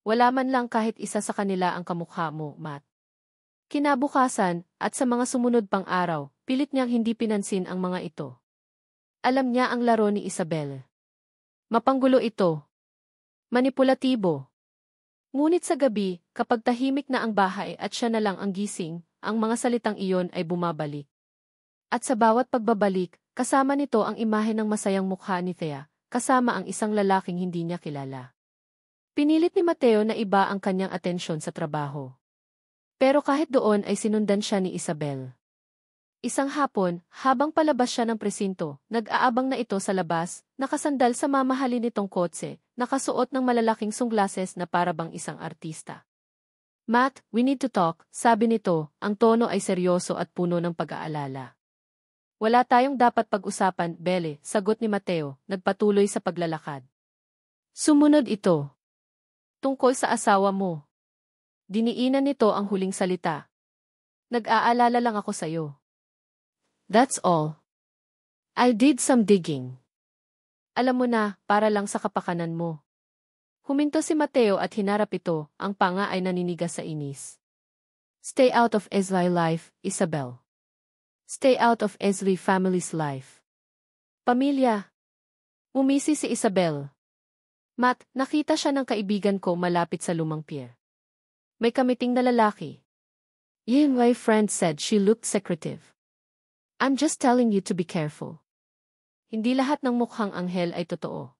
Wala man lang kahit isa sa kanila ang kamukha mo, Matt. Kinabukasan, at sa mga sumunod pang araw, pilit niyang hindi pinansin ang mga ito. Alam niya ang laro ni Isabel. Mapanggulo ito. Manipulatibo. Ngunit sa gabi, kapag tahimik na ang bahay at siya na lang ang gising, ang mga salitang iyon ay bumabalik. At sa bawat pagbabalik, kasama nito ang imahe ng masayang mukha ni Thea, kasama ang isang lalaking hindi niya kilala. Pinilit ni Mateo na iba ang kanyang atensyon sa trabaho. Pero kahit doon ay sinundan siya ni Isabel. Isang hapon, habang palabas siya ng presinto, nag-aabang na ito sa labas, nakasandal sa mamahalin nitong kotse, nakasuot ng malalaking sunglases na parabang isang artista. Matt, we need to talk, sabi nito, ang tono ay seryoso at puno ng pag-aalala. Wala tayong dapat pag-usapan, Belle, sagot ni Mateo, nagpatuloy sa paglalakad. Sumunod ito. Tungkol sa asawa mo. Diniinan nito ang huling salita. Nag-aalala lang ako sa'yo. That's all. I did some digging. Alam mo na, para lang sa kapakanan mo. Huminto si Mateo at hinarap ito, ang panga ay naninigas sa inis. Stay out of Esli life, Isabel. Stay out of Esli family's life. Pamilya. Umisi si Isabel. Matt, nakita siya ng kaibigan ko malapit sa lumang pier. May kamiting na lalaki. My friend said she looked secretive. I'm just telling you to be careful. Hindi lahat ng mukhang anghel ay totoo.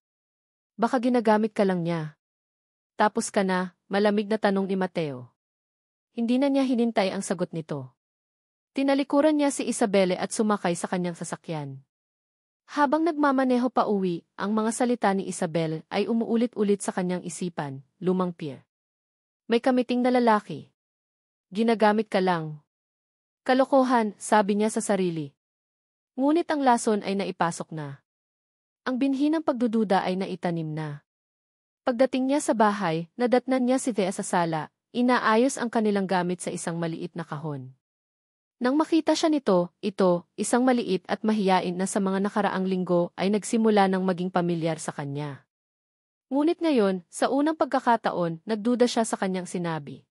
Baka ginagamit ka lang niya. Tapos ka na, malamig na tanong ni Mateo. Hindi na niya hinintay ang sagot nito. Tinalikuran niya si Isabel at sumakay sa kanyang sasakyan. Habang nagmamaneho pa uwi, ang mga salita ni Isabel ay umuulit-ulit sa kanyang isipan, lumang pier. May kamiting na lalaki. Ginagamit ka lang. Kalokohan, sabi niya sa sarili. Ngunit ang lason ay naipasok na. Ang binhi ng pagdududa ay naitanim na. Pagdating niya sa bahay, nadatnan niya si Thea sa sala, inaayos ang kanilang gamit sa isang maliit na kahon. Nang makita siya nito, isang maliit at mahiyain na sa mga nakaraang linggo ay nagsimula ng maging pamilyar sa kanya. Ngunit ngayon, sa unang pagkakataon, nagduda siya sa kanyang sinabi.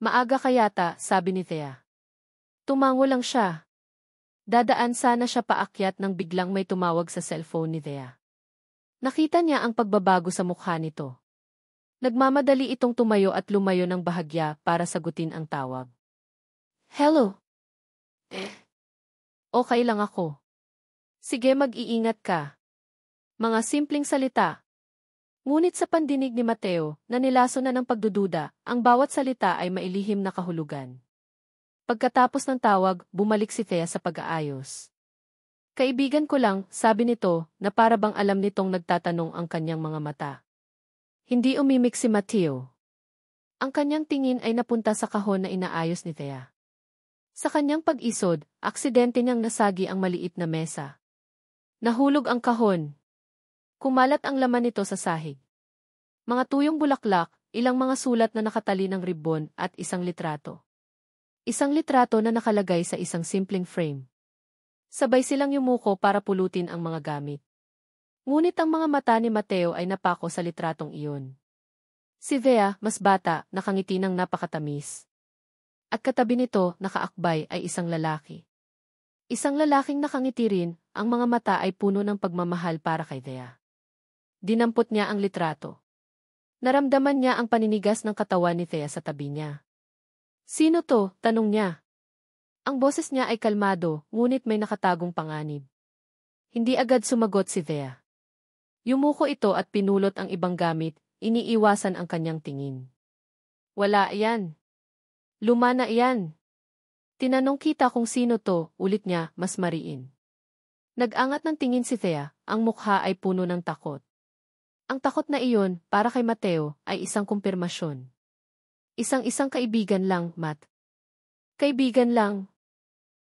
Maaga ka yata, sabi ni Thea. Tumango lang siya. Dadaan sana siya paakyat nang biglang may tumawag sa cellphone ni Thea. Nakita niya ang pagbabago sa mukha nito. Nagmamadali itong tumayo at lumayo ng bahagya para sagutin ang tawag. Hello? Okay lang ako. Sige, mag-iingat ka. Mga simpleng salita. Ngunit sa pandinig ni Mateo, na nilaso na ng pagdududa, ang bawat salita ay mailihim na kahulugan. Pagkatapos ng tawag, bumalik si Thea sa pag-aayos. Kaibigan ko lang, sabi nito, na para bang alam nitong nagtatanong ang kanyang mga mata. Hindi umimik si Mateo. Ang kanyang tingin ay napunta sa kahon na inaayos ni Thea. Sa kanyang pag-isod, aksidente niyang nasagi ang maliit na mesa. Nahulog ang kahon. Kumalat ang laman nito sa sahig. Mga tuyong bulaklak, ilang mga sulat na nakatali ng ribbon at isang litrato. Isang litrato na nakalagay sa isang simpleng frame. Sabay silang yumuko para pulutin ang mga gamit. Ngunit ang mga mata ni Mateo ay napako sa litratong iyon. Si Thea, mas bata, nakangiti ng napakatamis. At katabi nito, nakaakbay ay isang lalaki. Isang lalaking nakangiti rin, ang mga mata ay puno ng pagmamahal para kay Thea. Dinampot niya ang litrato. Naramdaman niya ang paninigas ng katawan ni Thea sa tabi niya. Sino to? Tanong niya. Ang boses niya ay kalmado, ngunit may nakatagong panganib. Hindi agad sumagot si Thea. Yumuko ito at pinulot ang ibang gamit, iniiwasan ang kanyang tingin. Wala yan. Luma na yan. Tinanong kita kung sino to, ulit niya, mas mariin. Nag-angat ng tingin si Thea, ang mukha ay puno ng takot. Ang takot na iyon, para kay Mateo, ay isang kumpirmasyon. Isang kaibigan lang, Matt. Kaibigan lang.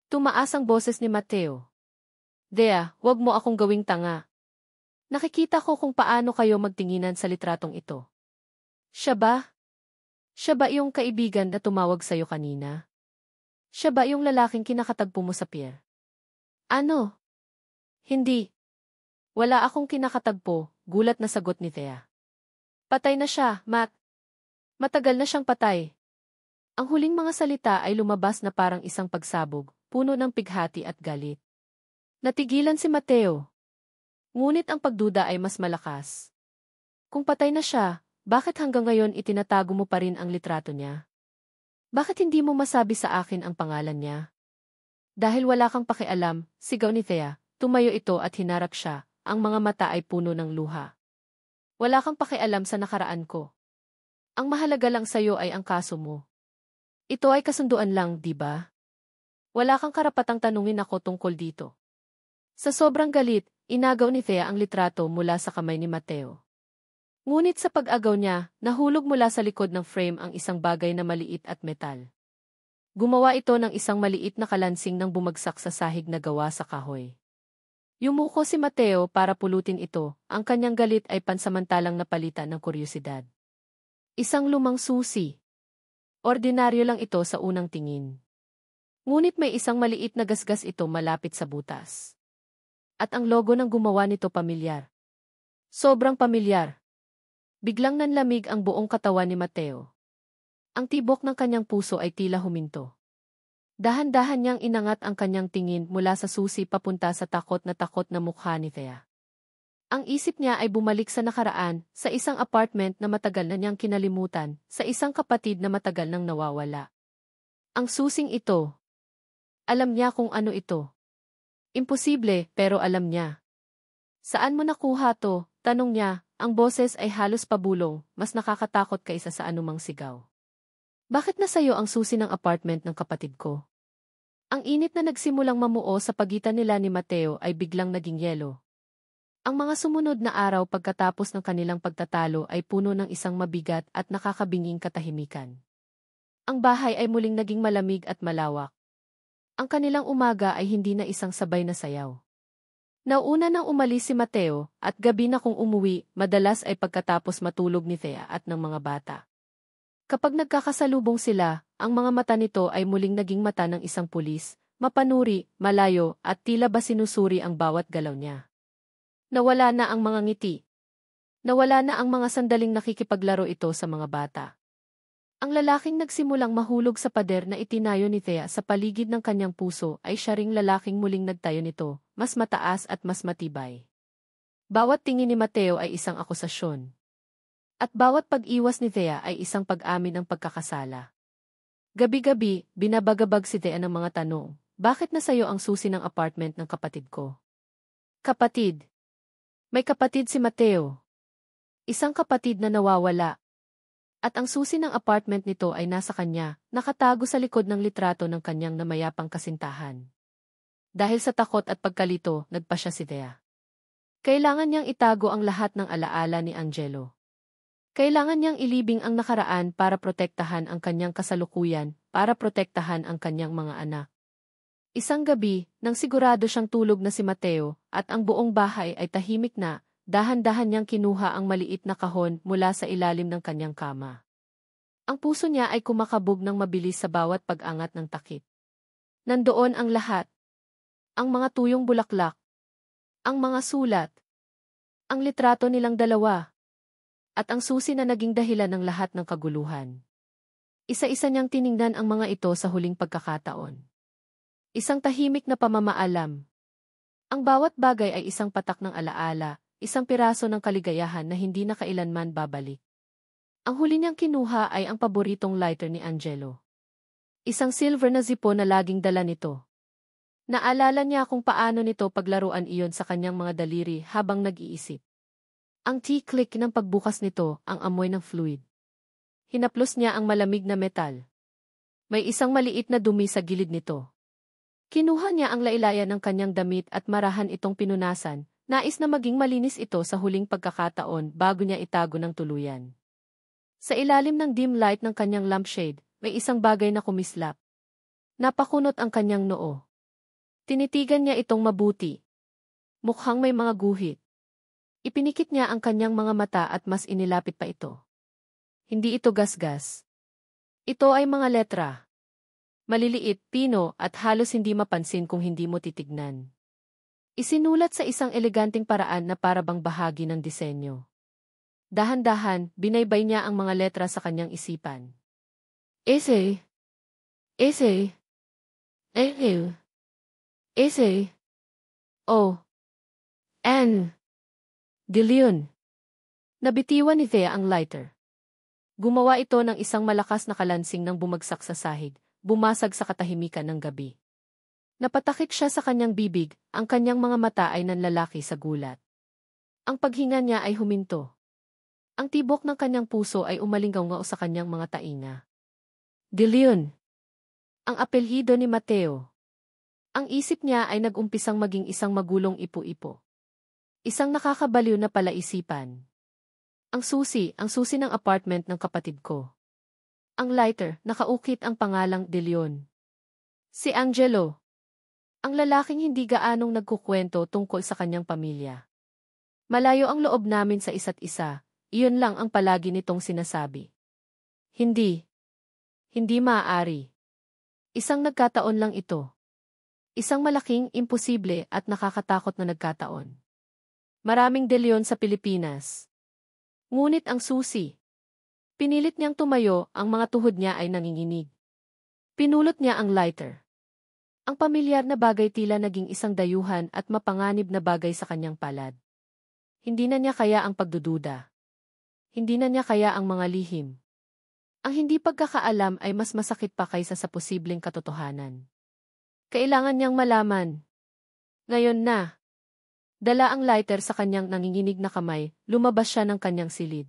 Tumaas ang boses ni Mateo. Thea, wag mo akong gawing tanga. Nakikita ko kung paano kayo magtinginan sa litratong ito. Siya ba? Siya ba yung kaibigan na tumawag sa'yo kanina? Siya ba yung lalaking kinakatagpo mo sa pier? Ano? Hindi. Wala akong kinakatagpo, gulat na sagot ni Thea. Patay na siya, Matt. Matagal na siyang patay. Ang huling mga salita ay lumabas na parang isang pagsabog, puno ng pighati at galit. Natigilan si Mateo. Ngunit ang pagduda ay mas malakas. Kung patay na siya, bakit hanggang ngayon itinatago mo pa rin ang litrato niya? Bakit hindi mo masabi sa akin ang pangalan niya? Dahil wala kang pakialam, sigaw ni Thea, tumayo ito at hinarap siya, ang mga mata ay puno ng luha. Wala kang pakialam sa nakaraan ko. Ang mahalaga lang sa'yo ay ang kaso mo. Ito ay kasunduan lang, di ba? Wala kang karapatang tanungin ako tungkol dito. Sa sobrang galit, inagaw ni Thea ang litrato mula sa kamay ni Mateo. Ngunit sa pag-agaw niya, nahulog mula sa likod ng frame ang isang bagay na maliit at metal. Gumawa ito ng isang maliit na kalansing nang bumagsak sa sahig na gawa sa kahoy. Yumuko si Mateo para pulutin ito, ang kanyang galit ay pansamantalang napalitan ng kuryosidad. Isang lumang susi. Ordinaryo lang ito sa unang tingin. Ngunit may isang maliit na gasgas ito malapit sa butas. At ang logo ng gumawa nito pamilyar. Sobrang pamilyar. Biglang nanlamig ang buong katawan ni Mateo. Ang tibok ng kanyang puso ay tila huminto. Dahan-dahan niyang inangat ang kanyang tingin mula sa susi papunta sa takot na mukha ni Thea. Ang isip niya ay bumalik sa nakaraan, sa isang apartment na matagal na niyang kinalimutan, sa isang kapatid na matagal nang nawawala. Ang susing ito. Alam niya kung ano ito. Imposible, pero alam niya. Saan mo nakuha to? Tanong niya, ang boses ay halos pabulong, mas nakakatakot kaysa sa anumang sigaw. Bakit na sa'yo ang susi ng apartment ng kapatid ko? Ang init na nagsimulang mamuo sa pagitan nila ni Mateo ay biglang naging yelo. Ang mga sumunod na araw pagkatapos ng kanilang pagtatalo ay puno ng isang mabigat at nakakabinging katahimikan. Ang bahay ay muling naging malamig at malawak. Ang kanilang umaga ay hindi na isang sabay na sayaw. Nauuna nang umalis si Mateo, at gabi na kung umuwi, madalas ay pagkatapos matulog ni Thea at ng mga bata. Kapag nagkakasalubong sila, ang mga mata nito ay muling naging mata ng isang pulis, mapanuri, malayo, at tila ba sinusuri ang bawat galaw niya. Nawala na ang mga ngiti. Nawala na ang mga sandaling nakikipaglaro ito sa mga bata. Ang lalaking nagsimulang mahulog sa pader na itinayo ni Thea sa paligid ng kanyang puso ay siya ring lalaking muling nagtayo nito, mas mataas at mas matibay. Bawat tingin ni Mateo ay isang akusasyon. At bawat pag-iwas ni Thea ay isang pag-amin ng pagkakasala. Gabi-gabi, binabagabag si Thea ng mga tanong. Bakit nasayo ang susi ng apartment ng kapatid ko? Kapatid. May kapatid si Mateo. Isang kapatid na nawawala. At ang susi ng apartment nito ay nasa kanya, nakatago sa likod ng litrato ng kanyang namayapang kasintahan. Dahil sa takot at pagkalito, nagpasya si Thea. Kailangan niyang itago ang lahat ng alaala ni Angelo. Kailangan niyang ilibing ang nakaraan para protektahan ang kanyang kasalukuyan, para protektahan ang kanyang mga anak. Isang gabi, nang sigurado siyang tulog na si Mateo, at ang buong bahay ay tahimik na, dahan-dahan niyang kinuha ang maliit na kahon mula sa ilalim ng kanyang kama. Ang puso niya ay kumakabog ng mabilis sa bawat pag-angat ng takip. Nandoon ang lahat. Ang mga tuyong bulaklak. Ang mga sulat. Ang litrato nilang dalawa. At ang susi na naging dahilan ng lahat ng kaguluhan. Isa-isa niyang tiningnan ang mga ito sa huling pagkakataon. Isang tahimik na pamamaalam. Ang bawat bagay ay isang patak ng alaala, isang piraso ng kaligayahan na hindi na kailanman babalik. Ang huli niyang kinuha ay ang paboritong lighter ni Angelo. Isang silver na zipon na laging dala nito. Naalala niya kung paano nito paglaruan iyon sa kanyang mga daliri habang nag-iisip. Ang tick-click ng pagbukas nito, ang amoy ng fluid. Hinaplos niya ang malamig na metal. May isang maliit na dumi sa gilid nito. Kinuha niya ang lailayan ng kanyang damit at marahan itong pinunasan, nais na maging malinis ito sa huling pagkakataon bago niya itago ng tuluyan. Sa ilalim ng dim light ng kanyang lampshade, may isang bagay na kumislap. Napakunot ang kanyang noo. Tinitigan niya itong mabuti. Mukhang may mga guhit. Ipinikit niya ang kanyang mga mata at mas inilapit pa ito. Hindi ito gasgas. Ito ay mga letra. Maliliit, pino, at halos hindi mapansin kung hindi mo titignan. Isinulat sa isang eleganteng paraan na parabang bahagi ng disenyo. Dahan-dahan, binaybay niya ang mga letra sa kanyang isipan. Ese. Ese. Ehe. Ese. O. N. De Leon. Nabitiwan ni Thea ang lighter. Gumawa ito ng isang malakas na kalansing nang bumagsak sa sahig. Bumasag sa katahimikan ng gabi. Napatakik siya sa kanyang bibig, ang kanyang mga mata ay nanlalaki sa gulat. Ang paghinga niya ay huminto. Ang tibok ng kanyang puso ay umalinggaw sa kanyang mga tainga. De Leon. Ang apelyido ni Mateo. Ang isip niya ay nag-umpisang maging isang magulong ipo-ipo. Isang nakakabaliw na palaisipan. Ang susi ng apartment ng kapatid ko. Ang lighter, nakaukit ang pangalang De Leon. Si Angelo. Ang lalaking hindi gaanong nagkukwento tungkol sa kanyang pamilya. Malayo ang loob namin sa isa't isa, iyon lang ang palagi nitong sinasabi. Hindi. Hindi maaari. Isang nagkataon lang ito. Isang malaking, imposible at nakakatakot na nagkataon. Maraming De Leon sa Pilipinas. Ngunit ang susi. Pinilit niyang tumayo, ang mga tuhod niya ay nanginginig. Pinulot niya ang lighter. Ang pamilyar na bagay tila naging isang dayuhan at mapanganib na bagay sa kanyang palad. Hindi na niya kaya ang pagdududa. Hindi na niya kaya ang mga lihim. Ang hindi pagkakaalam ay mas masakit pa kaysa sa posibleng katotohanan. Kailangan niyang malaman. Ngayon na. Dala ang lighter sa kanyang nanginginig na kamay, lumabas siya ng kanyang silid.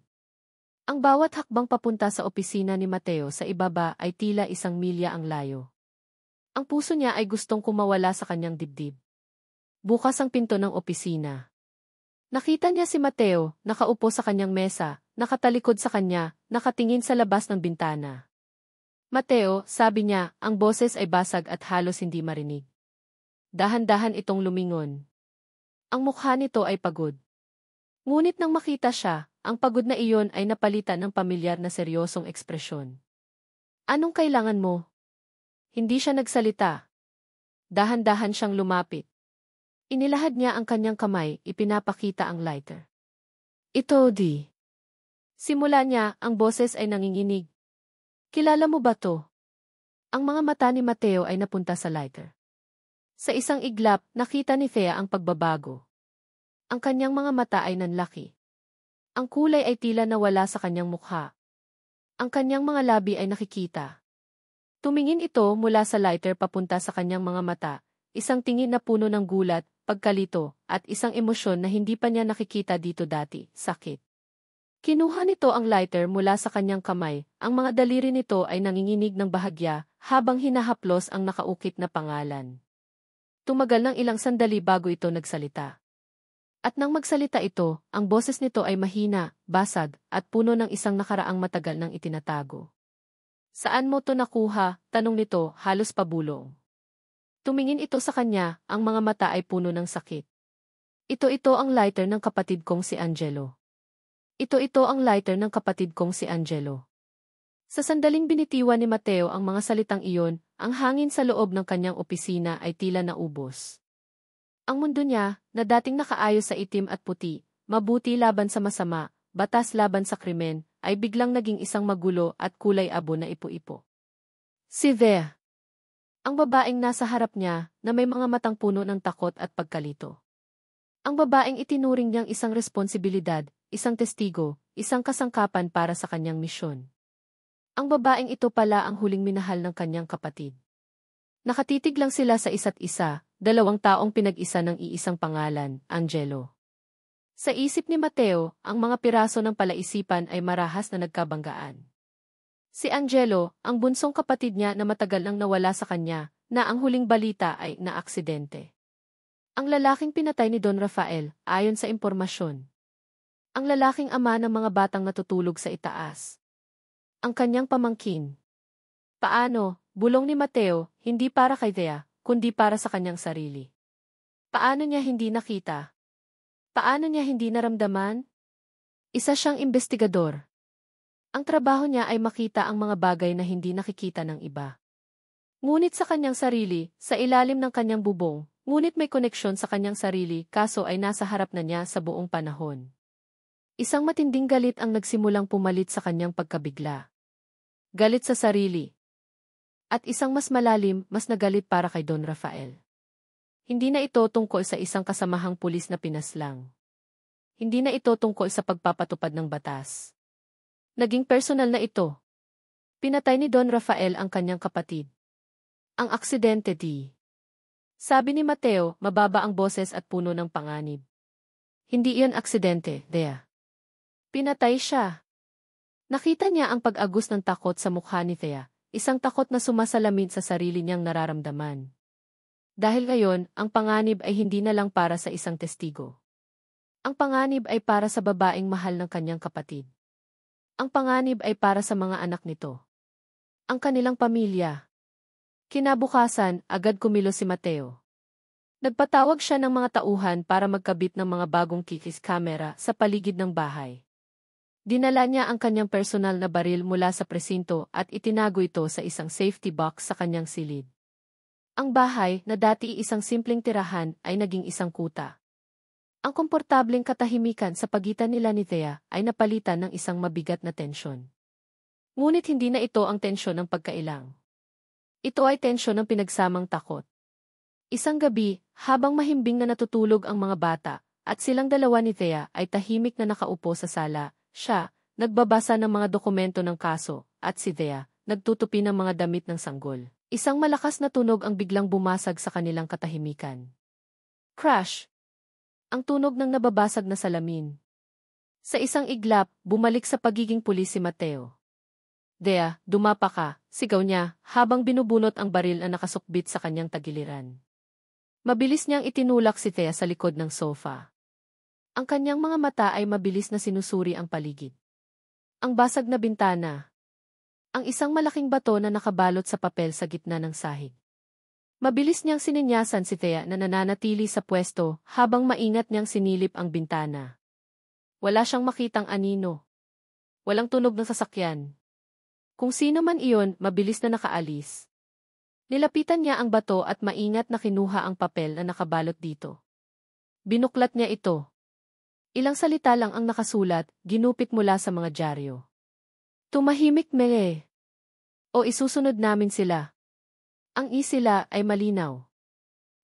Ang bawat hakbang papunta sa opisina ni Mateo sa ibaba ay tila 1 milya ang layo. Ang puso niya ay gustong kumawala sa kanyang dibdib. Bukas ang pinto ng opisina. Nakita niya si Mateo, nakaupo sa kanyang mesa, nakatalikod sa kanya, nakatingin sa labas ng bintana. Mateo, sabi niya, ang boses ay basag at halos hindi marinig. Dahan-dahan itong lumingon. Ang mukha nito ay pagod. Ngunit nang makita siya, ang pagod na iyon ay napalitan ng pamilyar na seryosong ekspresyon. Anong kailangan mo? Hindi siya nagsalita. Dahan-dahan siyang lumapit. Inilahad niya ang kanyang kamay, ipinapakita ang lighter. Ito di. Simula niya, ang boses ay nanginginig. Kilala mo ba to? Ang mga mata ni Mateo ay napunta sa lighter. Sa isang iglap, nakita ni Thea ang pagbabago. Ang kanyang mga mata ay nanlaki. Ang kulay ay tila nawala sa kanyang mukha. Ang kanyang mga labi ay nakikita. Tumingin ito mula sa lighter papunta sa kanyang mga mata, isang tingin na puno ng gulat, pagkalito, at isang emosyon na hindi pa niya nakikita dito dati, sakit. Kinuha nito ang lighter mula sa kanyang kamay, ang mga daliri nito ay nanginginig ng bahagya habang hinahaplos ang nakaukit na pangalan. Tumagal ng ilang sandali bago ito nagsalita. At nang magsalita ito, ang boses nito ay mahina, basag, at puno ng isang nakaraang matagal nang itinatago. Saan mo to nakuha? Tanong nito, halos pabulong. Tumingin ito sa kanya, ang mga mata ay puno ng sakit. Ito ang lighter ng kapatid kong si Angelo. Ito ang lighter ng kapatid kong si Angelo. Sa sandaling binitiwan ni Mateo ang mga salitang iyon, ang hangin sa loob ng kanyang opisina ay tila naubos. Ang mundo niya, na dating nakaayos sa itim at puti, mabuti laban sa masama, batas laban sa krimen, ay biglang naging isang magulo at kulay abo na ipo-ipo. Si Thea. Ang babaeng nasa harap niya, na may mga matang puno ng takot at pagkalito. Ang babaeng itinuring niyang isang responsibilidad, isang testigo, isang kasangkapan para sa kanyang misyon. Ang babaeng ito pala ang huling minahal ng kanyang kapatid. Nakatitig lang sila sa isa't isa, dalawang taong pinag-isa ng iisang pangalan, Angelo. Sa isip ni Mateo, ang mga piraso ng palaisipan ay marahas na nagkabanggaan. Si Angelo, ang bunsong kapatid niya na matagal nang nawala sa kanya, na ang huling balita ay naaksidente. Ang lalaking pinatay ni Don Rafael, ayon sa impormasyon. Ang lalaking ama ng mga batang natutulog sa itaas. Ang kanyang pamangkin. Paano, bulong ni Mateo, hindi para kay Thea, kundi para sa kanyang sarili. Paano niya hindi nakita? Paano niya hindi naramdaman? Isa siyang investigador. Ang trabaho niya ay makita ang mga bagay na hindi nakikita ng iba. Ngunit sa kanyang sarili, sa ilalim ng kanyang bubong, ngunit may koneksyon sa kanyang sarili, kaso ay nasa harap na niya sa buong panahon. Isang matinding galit ang nagsimulang pumalit sa kanyang pagkabigla. Galit sa sarili. At isang mas malalim, mas nagalit para kay Don Rafael. Hindi na ito tungkol sa isang kasamahang pulis na pinaslang. Hindi na ito tungkol sa pagpapatupad ng batas. Naging personal na ito. Pinatay ni Don Rafael ang kanyang kapatid. Ang aksidente di. Sabi ni Mateo, mababa ang boses at puno ng panganib. Hindi iyon aksidente, Thea. Pinatay siya. Nakita niya ang pag-agos ng takot sa mukha ni Thea, isang takot na sumasalamin sa sarili niyang nararamdaman. Dahil ngayon, ang panganib ay hindi na lang para sa isang testigo. Ang panganib ay para sa babaeng mahal ng kanyang kapatid. Ang panganib ay para sa mga anak nito. Ang kanilang pamilya. Kinabukasan, agad kumilos si Mateo. Nagpatawag siya ng mga tauhan para magkabit ng mga bagong kikis camera sa paligid ng bahay. Dinala niya ang kanyang personal na baril mula sa presinto at itinago ito sa isang safety box sa kanyang silid. Ang bahay, na dati isang simpleng tirahan, ay naging isang kuta. Ang komportableng katahimikan sa pagitan nila ni Thea ay napalitan ng isang mabigat na tensyon. Ngunit hindi na ito ang tensyon ng pagkailang. Ito ay tensyon ng pinagsamang takot. Isang gabi, habang mahimbing na natutulog ang mga bata, at silang dalawa ni Thea ay tahimik na nakaupo sa sala, siya, nagbabasa ng mga dokumento ng kaso, at si Thea, nagtutupi ng mga damit ng sanggol. Isang malakas na tunog ang biglang bumasag sa kanilang katahimikan. Crash! Ang tunog ng nababasag na salamin. Sa isang iglap, bumalik sa pagiging pulis si Mateo. Thea, dumapa ka, sigaw niya, habang binubunot ang baril na nakasukbit sa kanyang tagiliran. Mabilis niyang itinulak si Thea sa likod ng sofa. Ang kanyang mga mata ay mabilis na sinusuri ang paligid. Ang basag na bintana. Ang isang malaking bato na nakabalot sa papel sa gitna ng sahig. Mabilis niyang sininyasan si Thea na nananatili sa pwesto habang maingat niyang sinilip ang bintana. Wala siyang makitang anino. Walang tunog ng sasakyan. Kung sino man iyon, mabilis na nakaalis. Nilapitan niya ang bato at maingat na kinuha ang papel na nakabalot dito. Binuklat niya ito. Ilang salita lang ang nakasulat, ginupit mula sa mga dyaryo. Tumahimik Mele. O isusunod namin sila. Ang isila ay malinaw.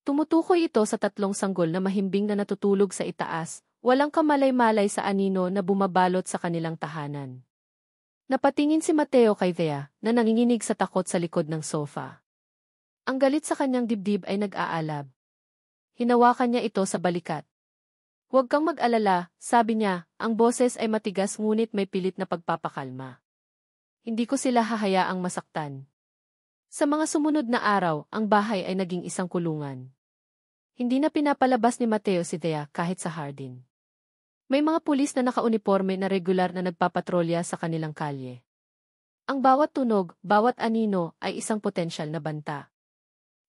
Tumutukoy ito sa tatlong sanggol na mahimbing na natutulog sa itaas, walang kamalay-malay sa anino na bumabalot sa kanilang tahanan. Napatingin si Mateo kay Thea na nanginginig sa takot sa likod ng sofa. Ang galit sa kanyang dibdib ay nag-aalab. Hinawakan niya ito sa balikat. Huwag kang mag-alala, sabi niya, ang boses ay matigas ngunit may pilit na pagpapakalma. Hindi ko sila hahayaang masaktan. Sa mga sumunod na araw, ang bahay ay naging isang kulungan. Hindi na pinapalabas ni Mateo si Thea kahit sa hardin. May mga pulis na nakauniporme na regular na nagpapatrolya sa kanilang kalye. Ang bawat tunog, bawat anino ay isang potensyal na banta.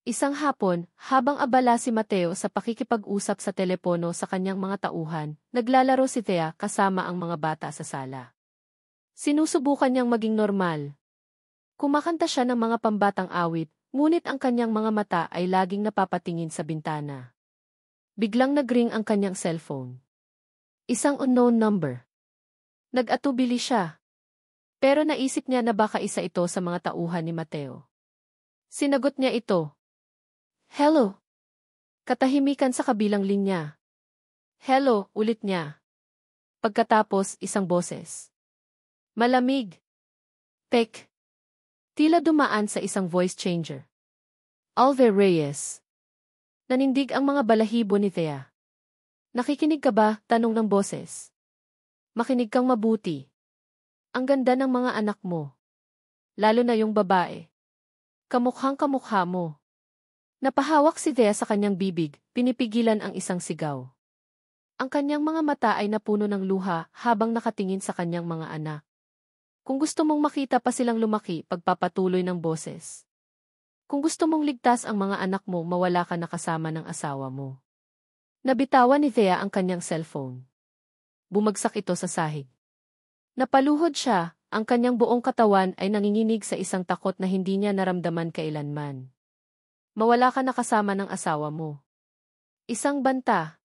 Isang hapon, habang abala si Mateo sa pakikipag-usap sa telepono sa kanyang mga tauhan, naglalaro si Thea kasama ang mga bata sa sala. Sinusubukan niyang maging normal. Kumakanta siya ng mga pambatang awit, ngunit ang kanyang mga mata ay laging napapatingin sa bintana. Biglang nagring ang kanyang cellphone. Isang unknown number. Nag-atubili siya. Pero naisip niya na baka isa ito sa mga tauhan ni Mateo. Sinagot niya ito. Hello. Katahimikan sa kabilang linya. Hello, ulit niya. Pagkatapos, isang boses. Malamig. Pek. Tila dumaan sa isang voice changer. Alve Reyes. Nanindig ang mga balahibo ni Thea. Nakikinig ka ba? Tanong ng boses. Makinig kang mabuti. Ang ganda ng mga anak mo. Lalo na yung babae. Kamukhang kamukha mo. Napahawak si Thea sa kanyang bibig, pinipigilan ang isang sigaw. Ang kanyang mga mata ay napuno ng luha habang nakatingin sa kanyang mga anak. Kung gusto mong makita pa silang lumaki, pagpapatuloy ng boses. Kung gusto mong ligtas ang mga anak mo, mawala ka na kasama ng asawa mo. Nabitawan ni Thea ang kanyang cellphone. Bumagsak ito sa sahig. Napaluhod siya, ang kanyang buong katawan ay nanginginig sa isang takot na hindi niya naramdaman kailanman. Mawala ka na kasama ng asawa mo. Isang banta.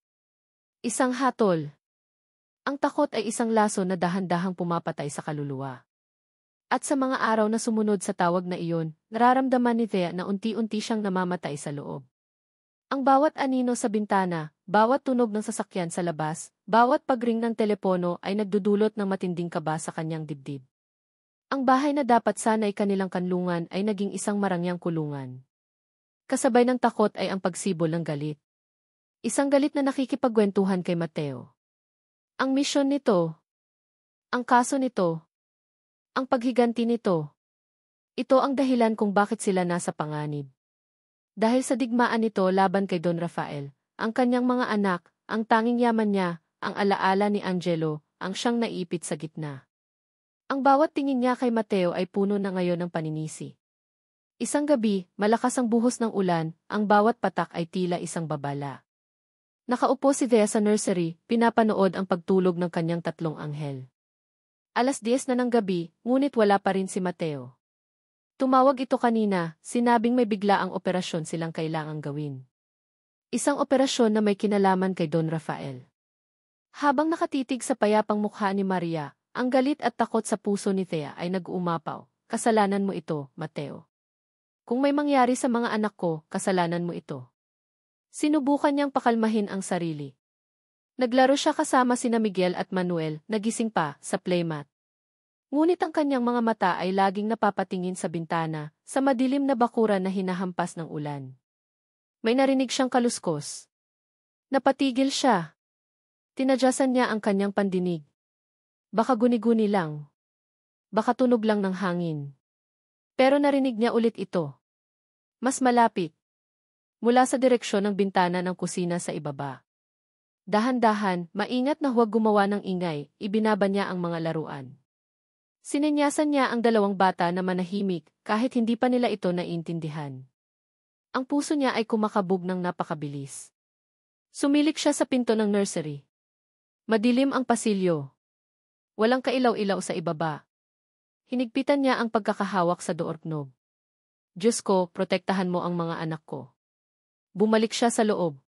Isang hatol. Ang takot ay isang laso na dahan-dahang pumapatay sa kaluluwa. At sa mga araw na sumunod sa tawag na iyon, nararamdaman ni Thea na unti-unti siyang namamatay sa loob. Ang bawat anino sa bintana, bawat tunog ng sasakyan sa labas, bawat pagring ng telepono ay nagdudulot ng matinding kaba sa kanyang dibdib. Ang bahay na dapat sana'y kanilang kanlungan ay naging isang marangyang kulungan. Kasabay ng takot ay ang pagsibol ng galit. Isang galit na nakikipagkwentuhan kay Mateo. Ang misyon nito, ang kaso nito, ang paghiganti nito. Ito ang dahilan kung bakit sila nasa panganib. Dahil sa digmaan nito laban kay Don Rafael, ang kanyang mga anak, ang tanging yaman niya, ang alaala ni Angelo, ang siyang naipit sa gitna. Ang bawat tingin niya kay Mateo ay puno na ngayon ng paninisi. Isang gabi, malakas ang buhos ng ulan, ang bawat patak ay tila isang babala. Nakaupo si Thea sa nursery, pinapanood ang pagtulog ng kanyang tatlong anghel. 10:00 na ng gabi, ngunit wala pa rin si Mateo. Tumawag ito kanina, sinabing may biglaang operasyon silang kailangang gawin. Isang operasyon na may kinalaman kay Don Rafael. Habang nakatitig sa payapang mukha ni Maria, ang galit at takot sa puso ni Thea ay nag-uumapaw. Kasalanan mo ito, Mateo. Kung may mangyari sa mga anak ko, kasalanan mo ito. Sinubukan niyang pakalmahin ang sarili. Naglaro siya kasama sina Miguel at Manuel, nagising pa, sa playmat. Ngunit ang kanyang mga mata ay laging napapatingin sa bintana, sa madilim na bakuran na hinahampas ng ulan. May narinig siyang kaluskos. Napatigil siya. Tinadyasan niya ang kanyang pandinig. Baka guni-guni lang. Baka tunog lang ng hangin. Pero narinig niya ulit ito. Mas malapit. Mula sa direksyon ng bintana ng kusina sa ibaba. Dahan-dahan, maingat na huwag gumawa ng ingay, ibinaba niya ang mga laruan. Sinenyasan niya ang dalawang bata na manahimik, kahit hindi pa nila ito naiintindihan. Ang puso niya ay kumakabog ng napakabilis. Sumilik siya sa pinto ng nursery. Madilim ang pasilyo. Walang kailaw-ilaw sa ibaba. Hinigpitan niya ang pagkakahawak sa doorknob. Diyos ko, protektahan mo ang mga anak ko. Bumalik siya sa loob.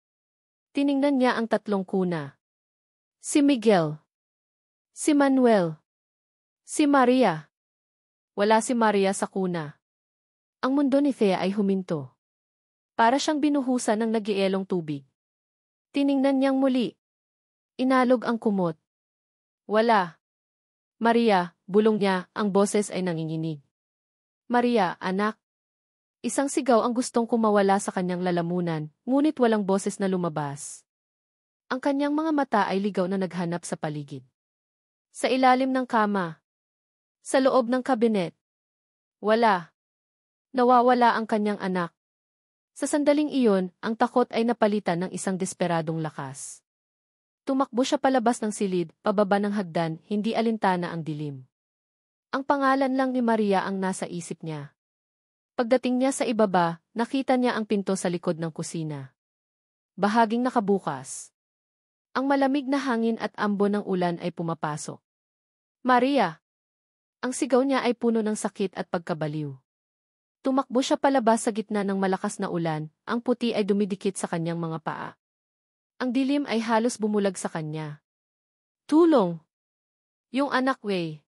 Tiningnan niya ang tatlong kuna. Si Miguel. Si Manuel. Si Maria. Wala si Maria sa kuna. Ang mundo ni Thea ay huminto. Para siyang binuhusan ng nagielong tubig. Tiningnan niyang muli. Inalog ang kumot. Wala. Maria, bulong niya, ang boses ay nanginginig. Maria, anak. Isang sigaw ang gustong kumawala sa kanyang lalamunan, ngunit walang boses na lumabas. Ang kanyang mga mata ay ligaw na naghanap sa paligid. Sa ilalim ng kama. Sa loob ng kabinet. Wala. Nawawala ang kanyang anak. Sa sandaling iyon, ang takot ay napalitan ng isang desperadong lakas. Tumakbo siya palabas ng silid, pababa ng hagdan, hindi alintana ang dilim. Ang pangalan lang ni Maria ang nasa isip niya. Pagdating niya sa ibaba, nakita niya ang pinto sa likod ng kusina. Bahaging nakabukas. Ang malamig na hangin at ambon ng ulan ay pumapasok. Maria! Ang sigaw niya ay puno ng sakit at pagkabaliw. Tumakbo siya palabas sa gitna ng malakas na ulan, ang puti ay dumidikit sa kanyang mga paa. Ang dilim ay halos bumulag sa kanya. Tulong! Yung anak Wei.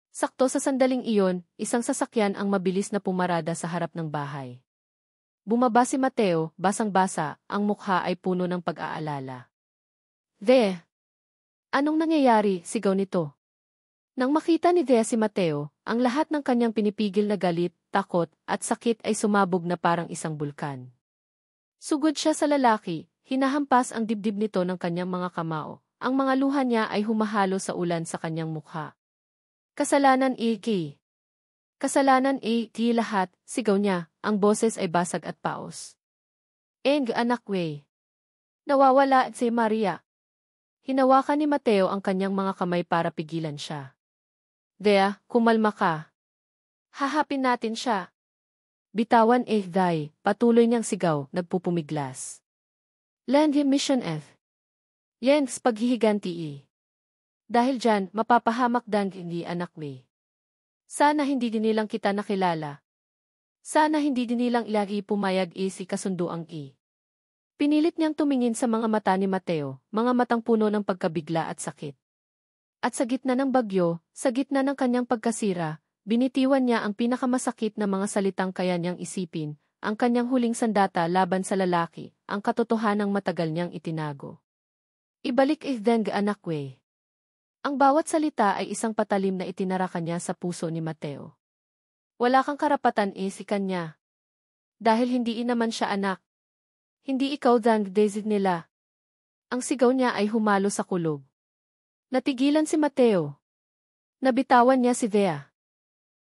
Sakto sa sandaling iyon, isang sasakyan ang mabilis na pumarada sa harap ng bahay. Bumaba si Mateo, basang-basa, ang mukha ay puno ng pag-aalala. Anong nangyayari? Sigaw nito. Nang makita ni Thea si Mateo, ang lahat ng kanyang pinipigil na galit, takot, at sakit ay sumabog na parang isang bulkan. Sugod siya sa lalaki, hinahampas ang dibdib nito ng kanyang mga kamao. Ang mga luha niya ay humahalo sa ulan sa kanyang mukha. Kasalanan iki. Kasalanan iki lahat, sigaw niya, ang boses ay basag at paos. Anak Wei. Nawawala si Maria. Hinawakan ni Mateo ang kanyang mga kamay para pigilan siya. Thea, kumalma ka. Hahapin natin siya. Bitawan Day, patuloy niyang sigaw, nagpupumiglas. Land Mission F. Yens paghihiganti. Dahil dyan, mapapahamak dan hindi anak Wei. Sana hindi din nilang kita nakilala. Sana hindi din nilang ilagi pumayag si kasunduang Pinilit niyang tumingin sa mga mata ni Mateo, mga matang puno ng pagkabigla at sakit. At sa gitna ng bagyo, sa gitna ng kanyang pagkasira, binitiwan niya ang pinakamasakit na mga salitang kaya niyang isipin, ang kanyang huling sandata laban sa lalaki, ang katotohanang matagal niyang itinago. Ibalik anak Wei. Ang bawat salita ay isang patalim na itinarakan niya sa puso ni Mateo. Wala kang karapatan si kanya. Dahil hindi naman siya anak. Hindi ikaw dang desid nila. Ang sigaw niya ay humalo sa kulog. Natigilan si Mateo. Nabitawan niya si Thea.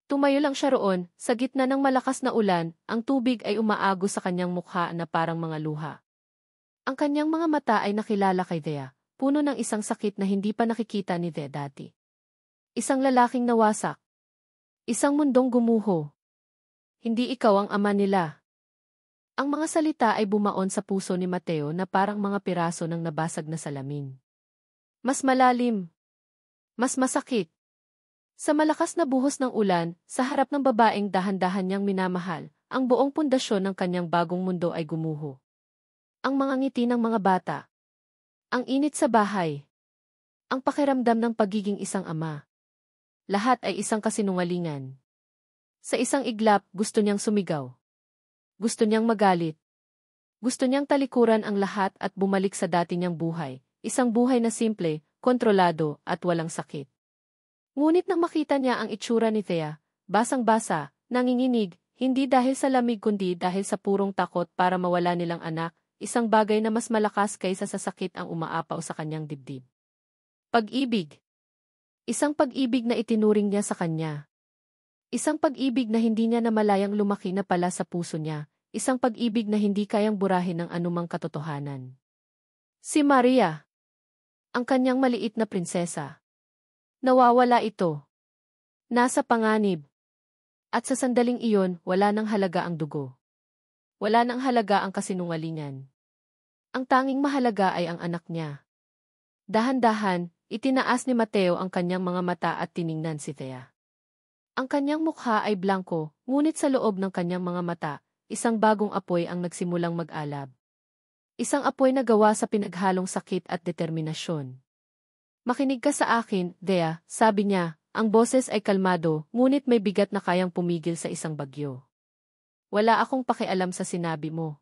Tumayo lang siya roon, sa gitna ng malakas na ulan, ang tubig ay umaagos sa kanyang mukha na parang mga luha. Ang kanyang mga mata ay nakilala kay Thea, puno ng isang sakit na hindi pa nakikita ni Thea dati. Isang lalaking nawasak. Isang mundong gumuho. Hindi ikaw ang ama nila. Ang mga salita ay bumaon sa puso ni Mateo na parang mga piraso ng nabasag na salamin. Mas malalim. Mas masakit. Sa malakas na buhos ng ulan, sa harap ng babaeng dahan-dahan niyang minamahal, ang buong pundasyon ng kanyang bagong mundo ay gumuho. Ang mga ngiti ng mga bata. Ang init sa bahay. Ang pakiramdam ng pagiging isang ama. Lahat ay isang kasinungalingan. Sa isang iglap, gusto niyang sumigaw. Gusto niyang magalit. Gusto niyang talikuran ang lahat at bumalik sa dati niyang buhay. Isang buhay na simple, kontrolado, at walang sakit. Ngunit nang makita niya ang itsura ni Thea, basang-basa, nanginginig, hindi dahil sa lamig kundi dahil sa purong takot para mawala nilang anak, isang bagay na mas malakas kaysa sa sakit ang umaapaw sa kanyang dibdib. Pag-ibig. Isang pag-ibig na itinuring niya sa kanya. Isang pag-ibig na hindi niya namalayang lumaki na pala sa puso niya, isang pag-ibig na hindi kayang burahin ng anumang katotohanan. Si Maria. Ang kanyang maliit na prinsesa. Nawawala ito. Nasa panganib. At sa sandaling iyon, wala nang halaga ang dugo. Wala nang halaga ang kasinungalingan. Ang tanging mahalaga ay ang anak niya. Dahan-dahan, itinaas ni Mateo ang kanyang mga mata at tiningnan si Thea. Ang kanyang mukha ay blanko, ngunit sa loob ng kanyang mga mata, isang bagong apoy ang nagsimulang mag-alab. Isang apoy na gawa sa pinaghalong sakit at determinasyon. Makinig ka sa akin, Thea, sabi niya, ang boses ay kalmado, ngunit may bigat na kayang pumigil sa isang bagyo. Wala akong pakialam sa sinabi mo.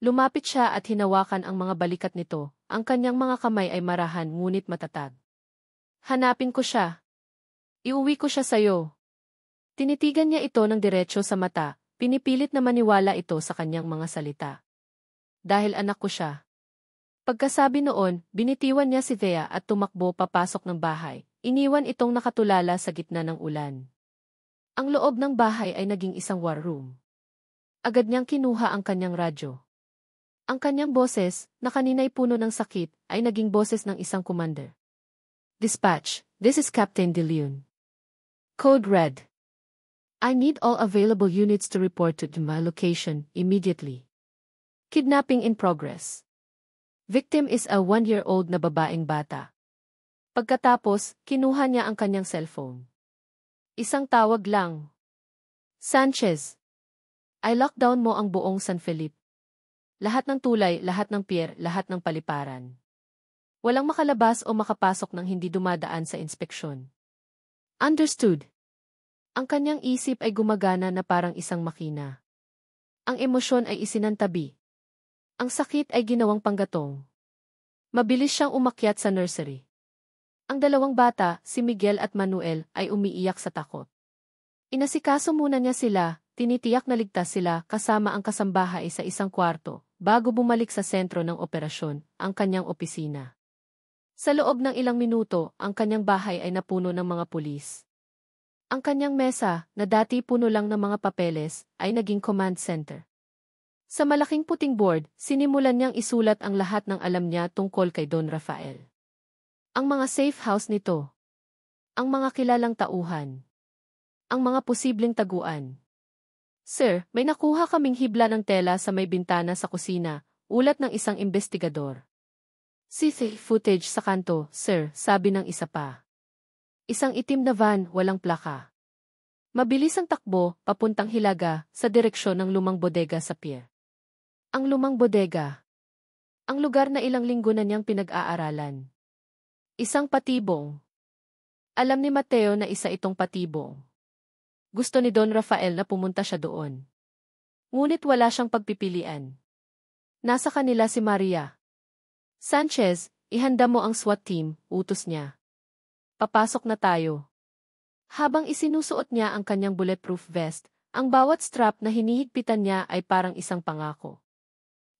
Lumapit siya at hinawakan ang mga balikat nito. Ang kanyang mga kamay ay marahan ngunit matatag. Hanapin ko siya. Iuwi ko siya sa'yo. Tinitigan niya ito ng diretsyo sa mata, pinipilit na maniwala ito sa kanyang mga salita. Dahil anak ko siya. Pagkasabi noon, binitiwan niya si Thea at tumakbo papasok ng bahay. Iniwan itong nakatulala sa gitna ng ulan. Ang loob ng bahay ay naging isang war room. Agad niyang kinuha ang kanyang radyo. Ang kanyang boses, na kanina'y puno ng sakit, ay naging boses ng isang commander. Dispatch, this is Captain De Leon. Code Red. I need all available units to report to my location immediately. Kidnapping in progress. Victim is a 1-year-old na babaeng bata. Pagkatapos, kinuha niya ang kanyang cellphone. Isang tawag lang. Sanchez. I lockdown mo ang buong San Felipe. Lahat ng tulay, lahat ng pier, lahat ng paliparan. Walang makalabas o makapasok nang hindi dumadaan sa inspeksyon. Understood. Ang kanyang isip ay gumagana na parang isang makina. Ang emosyon ay isinantabi. Ang sakit ay ginawang panggatong. Mabilis siyang umakyat sa nursery. Ang dalawang bata, si Miguel at Manuel, ay umiiyak sa takot. Inasikaso muna niya sila, tinitiyak na ligtas sila kasama ang kasambahay sa isang kwarto, bago bumalik sa sentro ng operasyon, ang kanyang opisina. Sa loob ng ilang minuto, ang kanyang bahay ay napuno ng mga pulis. Ang kanyang mesa, na dati puno lang ng mga papeles, ay naging command center. Sa malaking puting board, sinimulan niyang isulat ang lahat ng alam niya tungkol kay Don Rafael. Ang mga safe house nito. Ang mga kilalang tauhan. Ang mga posibleng taguan. Sir, may nakuha kaming hibla ng tela sa may bintana sa kusina, ulat ng isang investigador. CCTV footage sa kanto, sir, sabi ng isa pa. Isang itim na van, walang plaka. Mabilis ang takbo, papuntang Hilaga, sa direksyon ng lumang bodega sa pier. Ang lumang bodega. Ang lugar na ilang linggo na niyang pinag-aaralan. Isang patibong. Alam ni Mateo na isa itong patibong. Gusto ni Don Rafael na pumunta siya doon. Ngunit wala siyang pagpipilian. Nasa kanila si Maria. Sanchez, ihanda mo ang SWAT team, utos niya. Papasok na tayo. Habang isinusuot niya ang kanyang bulletproof vest, ang bawat strap na hinihigpitan niya ay parang isang pangako.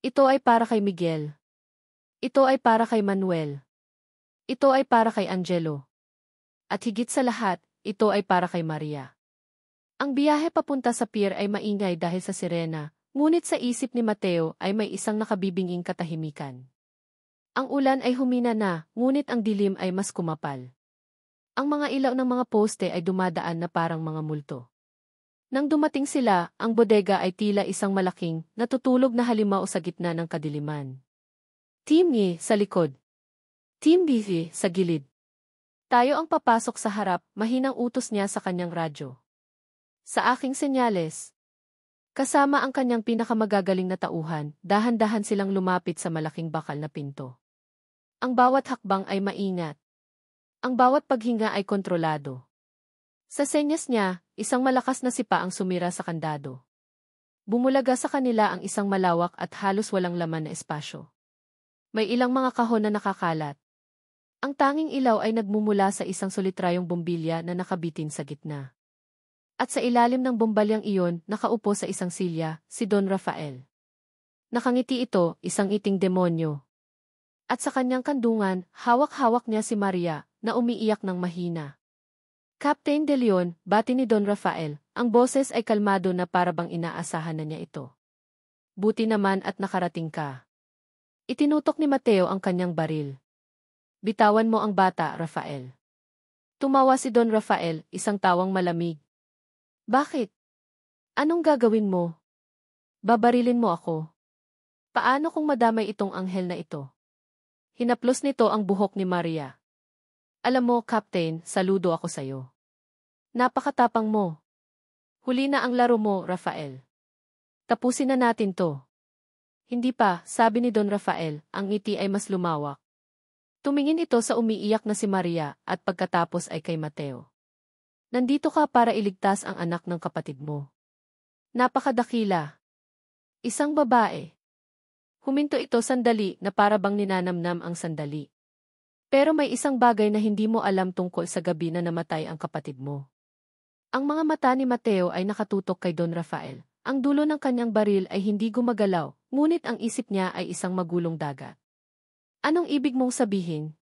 Ito ay para kay Miguel. Ito ay para kay Manuel. Ito ay para kay Angelo. At higit sa lahat, ito ay para kay Maria. Ang biyahe papunta sa pier ay maingay dahil sa sirena, ngunit sa isip ni Mateo ay may isang nakabibinging katahimikan. Ang ulan ay humina na, ngunit ang dilim ay mas kumapal. Ang mga ilaw ng mga poste ay dumadaan na parang mga multo. Nang dumating sila, ang bodega ay tila isang malaking, natutulog na halimaw sa gitna ng kadiliman. Team A sa likod. Team B sa gilid. Tayo ang papasok sa harap, mahinang utos niya sa kanyang radyo. Sa aking senyales. Kasama ang kanyang pinakamagagaling na tauhan, dahan-dahan silang lumapit sa malaking bakal na pinto. Ang bawat hakbang ay maingat. Ang bawat paghinga ay kontrolado. Sa senyas niya, isang malakas na sipa ang sumira sa kandado. Bumulaga sa kanila ang isang malawak at halos walang laman na espasyo. May ilang mga kahon na nakakalat. Ang tanging ilaw ay nagmumula sa isang solitrayong bombilya na nakabitin sa gitna. At sa ilalim ng bombalyang iyon, nakaupo sa isang silya, si Don Rafael. Nakangiti ito, isang iting demonyo. At sa kanyang kandungan, hawak-hawak niya si Maria, na umiiyak ng mahina. Captain De Leon, bati ni Don Rafael, ang boses ay kalmado na parabang inaasahan na niya ito. Buti naman at nakarating ka. Itinutok ni Mateo ang kanyang baril. Bitawan mo ang bata, Rafael. Tumawa si Don Rafael, isang tawang malamig. Bakit? Anong gagawin mo? Babarilin mo ako. Paano kung madamay itong anghel na ito? Hinaplos nito ang buhok ni Maria. Alam mo, Captain, saludo ako sa'yo. Napakatapang mo. Huli na ang laro mo, Rafael. Tapusin na natin to. Hindi pa, sabi ni Don Rafael, ang ngiti ay mas lumawak. Tumingin ito sa umiiyak na si Maria at pagkatapos ay kay Mateo. Nandito ka para iligtas ang anak ng kapatid mo. Napakadakila. Isang babae. Huminto ito sandali na para bang ninanamnam ang sandali. Pero may isang bagay na hindi mo alam tungkol sa gabi na namatay ang kapatid mo. Ang mga mata ni Mateo ay nakatutok kay Don Rafael. Ang dulo ng kanyang baril ay hindi gumagalaw, ngunit ang isip niya ay isang magulong dagat. Anong ibig mong sabihin?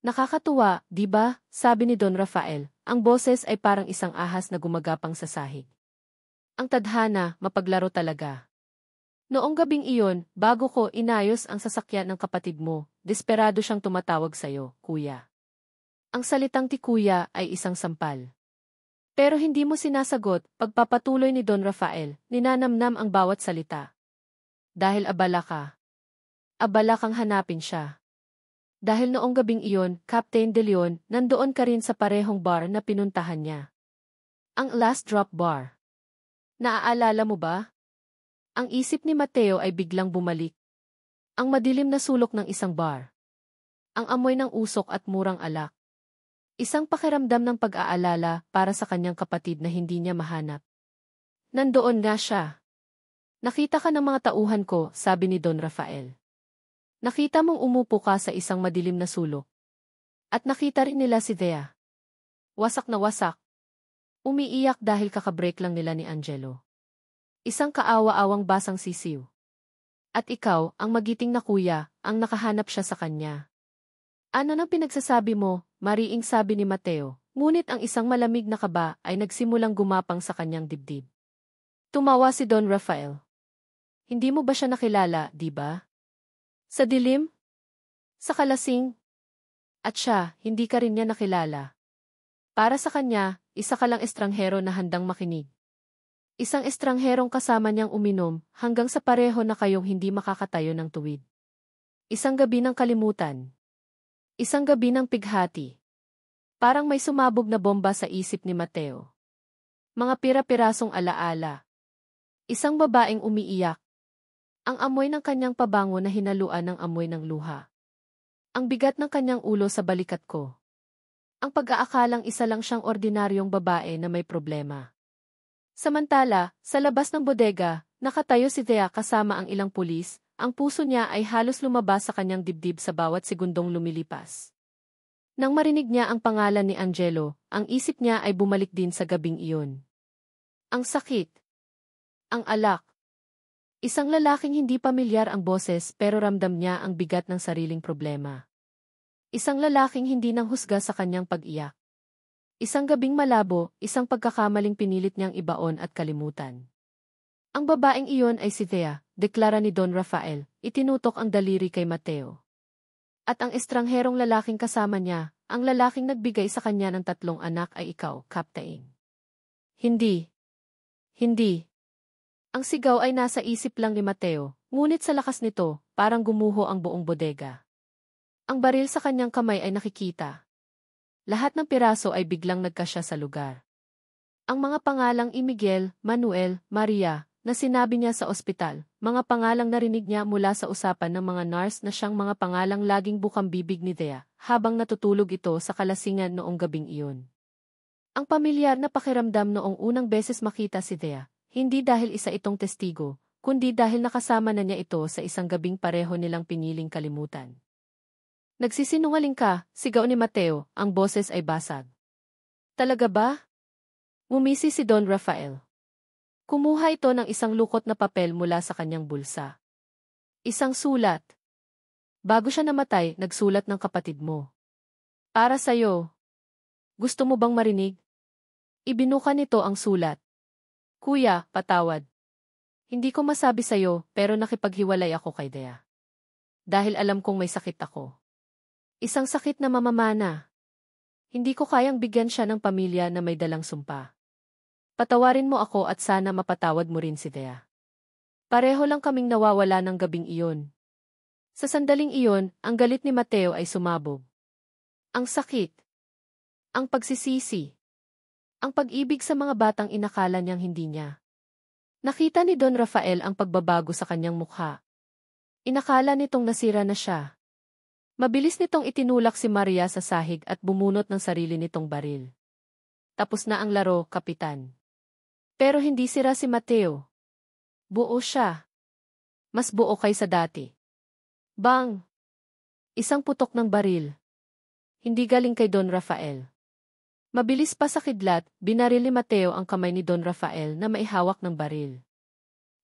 Nakakatuwa, di ba? Sabi ni Don Rafael. Ang boses ay parang isang ahas na gumagapang sa sahig. Ang tadhana, mapaglaro talaga. Noong gabing iyon, bago ko inayos ang sasakyan ng kapatid mo, desperado siyang tumatawag sa'yo, kuya. Ang salitang ti kuya ay isang sampal. Pero hindi mo sinasagot, pagpapatuloy ni Don Rafael, ninanamnam ang bawat salita. Dahil abala ka. Abala kang hanapin siya. Dahil noong gabing iyon, Captain De Leon, nandoon ka rin sa parehong bar na pinuntahan niya. Ang Last Drop Bar. Naaalala mo ba? Ang isip ni Mateo ay biglang bumalik. Ang madilim na sulok ng isang bar. Ang amoy ng usok at murang alak. Isang pakiramdam ng pag-aalala para sa kanyang kapatid na hindi niya mahanap. Nandoon nga siya. Nakita ka ng mga tauhan ko, sabi ni Don Rafael. Nakita mong umupo ka sa isang madilim na sulok. At nakita rin nila si Thea. Wasak na wasak. Umiiyak dahil kakabreak lang nila ni Angelo. Isang kaawa-awang basang sisiw. At ikaw, ang magiting na kuya, ang nakahanap siya sa kanya. Ano nang pinagsasabi mo, mariing sabi ni Mateo, ngunit ang isang malamig na kaba ay nagsimulang gumapang sa kanyang dibdib. Tumawa si Don Rafael. Hindi mo ba siya nakilala, di ba? Sa dilim? Sa kalasing? At siya, hindi ka rin niya nakilala. Para sa kanya, isa ka lang estranghero na handang makinig. Isang estrangherong kasama niyang uminom hanggang sa pareho na kayong hindi makakatayo ng tuwid. Isang gabi ng kalimutan. Isang gabi ng pighati. Parang may sumabog na bomba sa isip ni Mateo. Mga pira-pirasong alaala. Isang babaeng umiiyak. Ang amoy ng kanyang pabango na hinaluan ng amoy ng luha. Ang bigat ng kanyang ulo sa balikat ko. Ang pag-aakalang isa lang siyang ordinaryong babae na may problema. Samantala, sa labas ng bodega, nakatayo si Thea kasama ang ilang pulis, ang puso niya ay halos lumabas sa kanyang dibdib sa bawat segundong lumilipas. Nang marinig niya ang pangalan ni Angelo, ang isip niya ay bumalik din sa gabing iyon. Ang sakit. Ang alak. Isang lalaking hindi pamilyar ang boses pero ramdam niya ang bigat ng sariling problema. Isang lalaking hindi nang husga sa kanyang pag-iyak. Isang gabing malabo, isang pagkakamaling pinilit niyang ibaon at kalimutan. Ang babaeng iyon ay si Thea, deklara ni Don Rafael, itinutok ang daliri kay Mateo. At ang estrangherong lalaking kasama niya, ang lalaking nagbigay sa kanya ng 3 anak ay ikaw, Captain. Hindi. Hindi. Ang sigaw ay nasa isip lang ni Mateo, ngunit sa lakas nito, parang gumuho ang buong bodega. Ang baril sa kanyang kamay ay nakikita. Lahat ng piraso ay biglang nagkasya sa lugar. Ang mga pangalang Miguel, Manuel, Maria, na sinabi niya sa ospital, mga pangalang narinig niya mula sa usapan ng mga nurse na siyang mga pangalang laging bukang bibig ni Thea, habang natutulog ito sa kalasingan noong gabing iyon. Ang pamilyar na pakiramdam noong unang beses makita si Thea, hindi dahil isa itong testigo, kundi dahil nakasama na niya ito sa isang gabing pareho nilang piniling kalimutan. Nagsisinungaling ka, sigaw ni Mateo, ang boses ay basag. Talaga ba? Ngumisi si Don Rafael. Kumuha ito ng isang lukot na papel mula sa kanyang bulsa. Isang sulat. Bago siya namatay, nagsulat ng kapatid mo. Para sa'yo. Gusto mo bang marinig? Ibinuka nito ang sulat. Kuya, patawad. Hindi ko masabi sa'yo, pero nakipaghiwalay ako kay Thea. Dahil alam kong may sakit ako. Isang sakit na mamamana. Hindi ko kayang bigyan siya ng pamilya na may dalang sumpa. Patawarin mo ako at sana mapatawad mo rin si Thea. Pareho lang kaming nawawala ng gabing iyon. Sa sandaling iyon, ang galit ni Mateo ay sumabog. Ang sakit. Ang pagsisisi. Ang pag-ibig sa mga batang inakala niyang hindi niya. Nakita ni Don Rafael ang pagbabago sa kanyang mukha. Inakala nitong nasira na siya. Mabilis nitong itinulak si Maria sa sahig at bumunot ng sarili nitong baril. Tapos na ang laro, Kapitan. Pero hindi sira si Mateo. Buo siya. Mas buo kaysa dati. Bang! Isang putok ng baril. Hindi galing kay Don Rafael. Mabilis pa sa kidlat, binaril ni Mateo ang kamay ni Don Rafael na maihawak ng baril.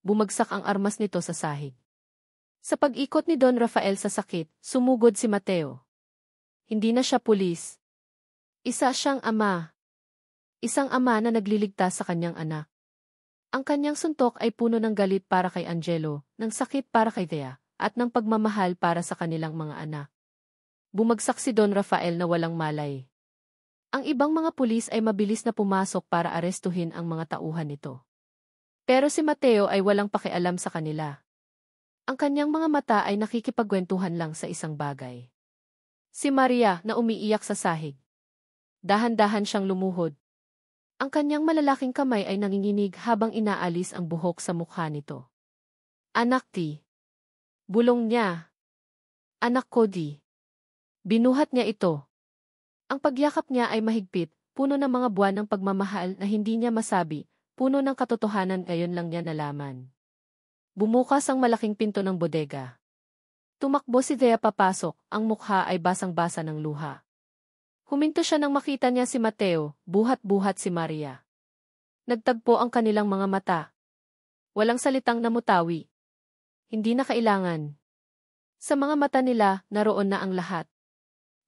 Bumagsak ang armas nito sa sahig. Sa pag-ikot ni Don Rafael sa sakit, sumugod si Mateo. Hindi na siya pulis. Isa siyang ama. Isang ama na nagliligtas sa kanyang anak. Ang kanyang suntok ay puno ng galit para kay Angelo, ng sakit para kay Thea, at ng pagmamahal para sa kanilang mga anak. Bumagsak si Don Rafael na walang malay. Ang ibang mga pulis ay mabilis na pumasok para arestuhin ang mga tauhan nito. Pero si Mateo ay walang pakialam sa kanila. Ang kanyang mga mata ay nakikipagkwentuhan lang sa isang bagay. Si Maria na umiiyak sa sahig. Dahan-dahan siyang lumuhod. Ang kanyang malalaking kamay ay nanginginig habang inaalis ang buhok sa mukha nito. Anak ti. Bulong niya. Anak ko di. Binuhat niya ito. Ang pagyakap niya ay mahigpit, puno ng mga buwan ng pagmamahal na hindi niya masabi, puno ng katotohanan ngayon lang niya nalaman. Bumukas ang malaking pinto ng bodega. Tumakbo si Thea papasok, ang mukha ay basang-basa ng luha. Huminto siya nang makita niya si Mateo, buhat-buhat si Maria. Nagtagpo ang kanilang mga mata. Walang salitang namutawi. Hindi na kailangan. Sa mga mata nila, naroon na ang lahat.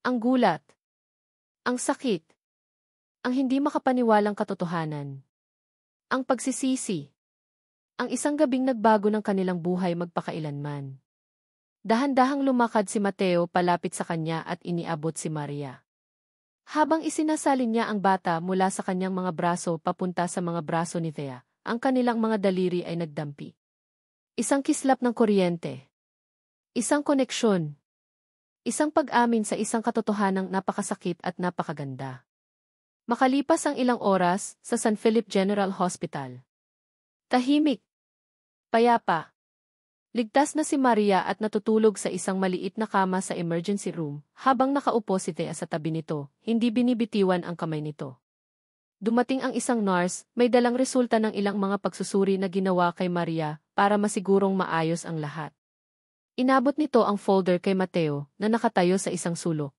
Ang gulat. Ang sakit. Ang hindi makapaniwalang katotohanan. Ang pagsisisi. Ang isang gabing nagbago ng kanilang buhay magpakailanman. Dahan-dahang lumakad si Mateo palapit sa kanya at iniabot si Maria. Habang isinasalin niya ang bata mula sa kanyang mga braso papunta sa mga braso ni Thea, ang kanilang mga daliri ay nagdampi. Isang kislap ng kuryente. Isang koneksyon. Isang pag-amin sa isang katotohanang napakasakit at napakaganda. Makalipas ang ilang oras sa San Felipe General Hospital. Tahimik. Payapa. Ligtas na si Maria at natutulog sa isang maliit na kama sa emergency room, habang nakaupo si Thea sa tabi nito, hindi binibitiwan ang kamay nito. Dumating ang isang nurse, may dalang resulta ng ilang mga pagsusuri na ginawa kay Maria para masigurong maayos ang lahat. Inabot nito ang folder kay Mateo na nakatayo sa isang sulok.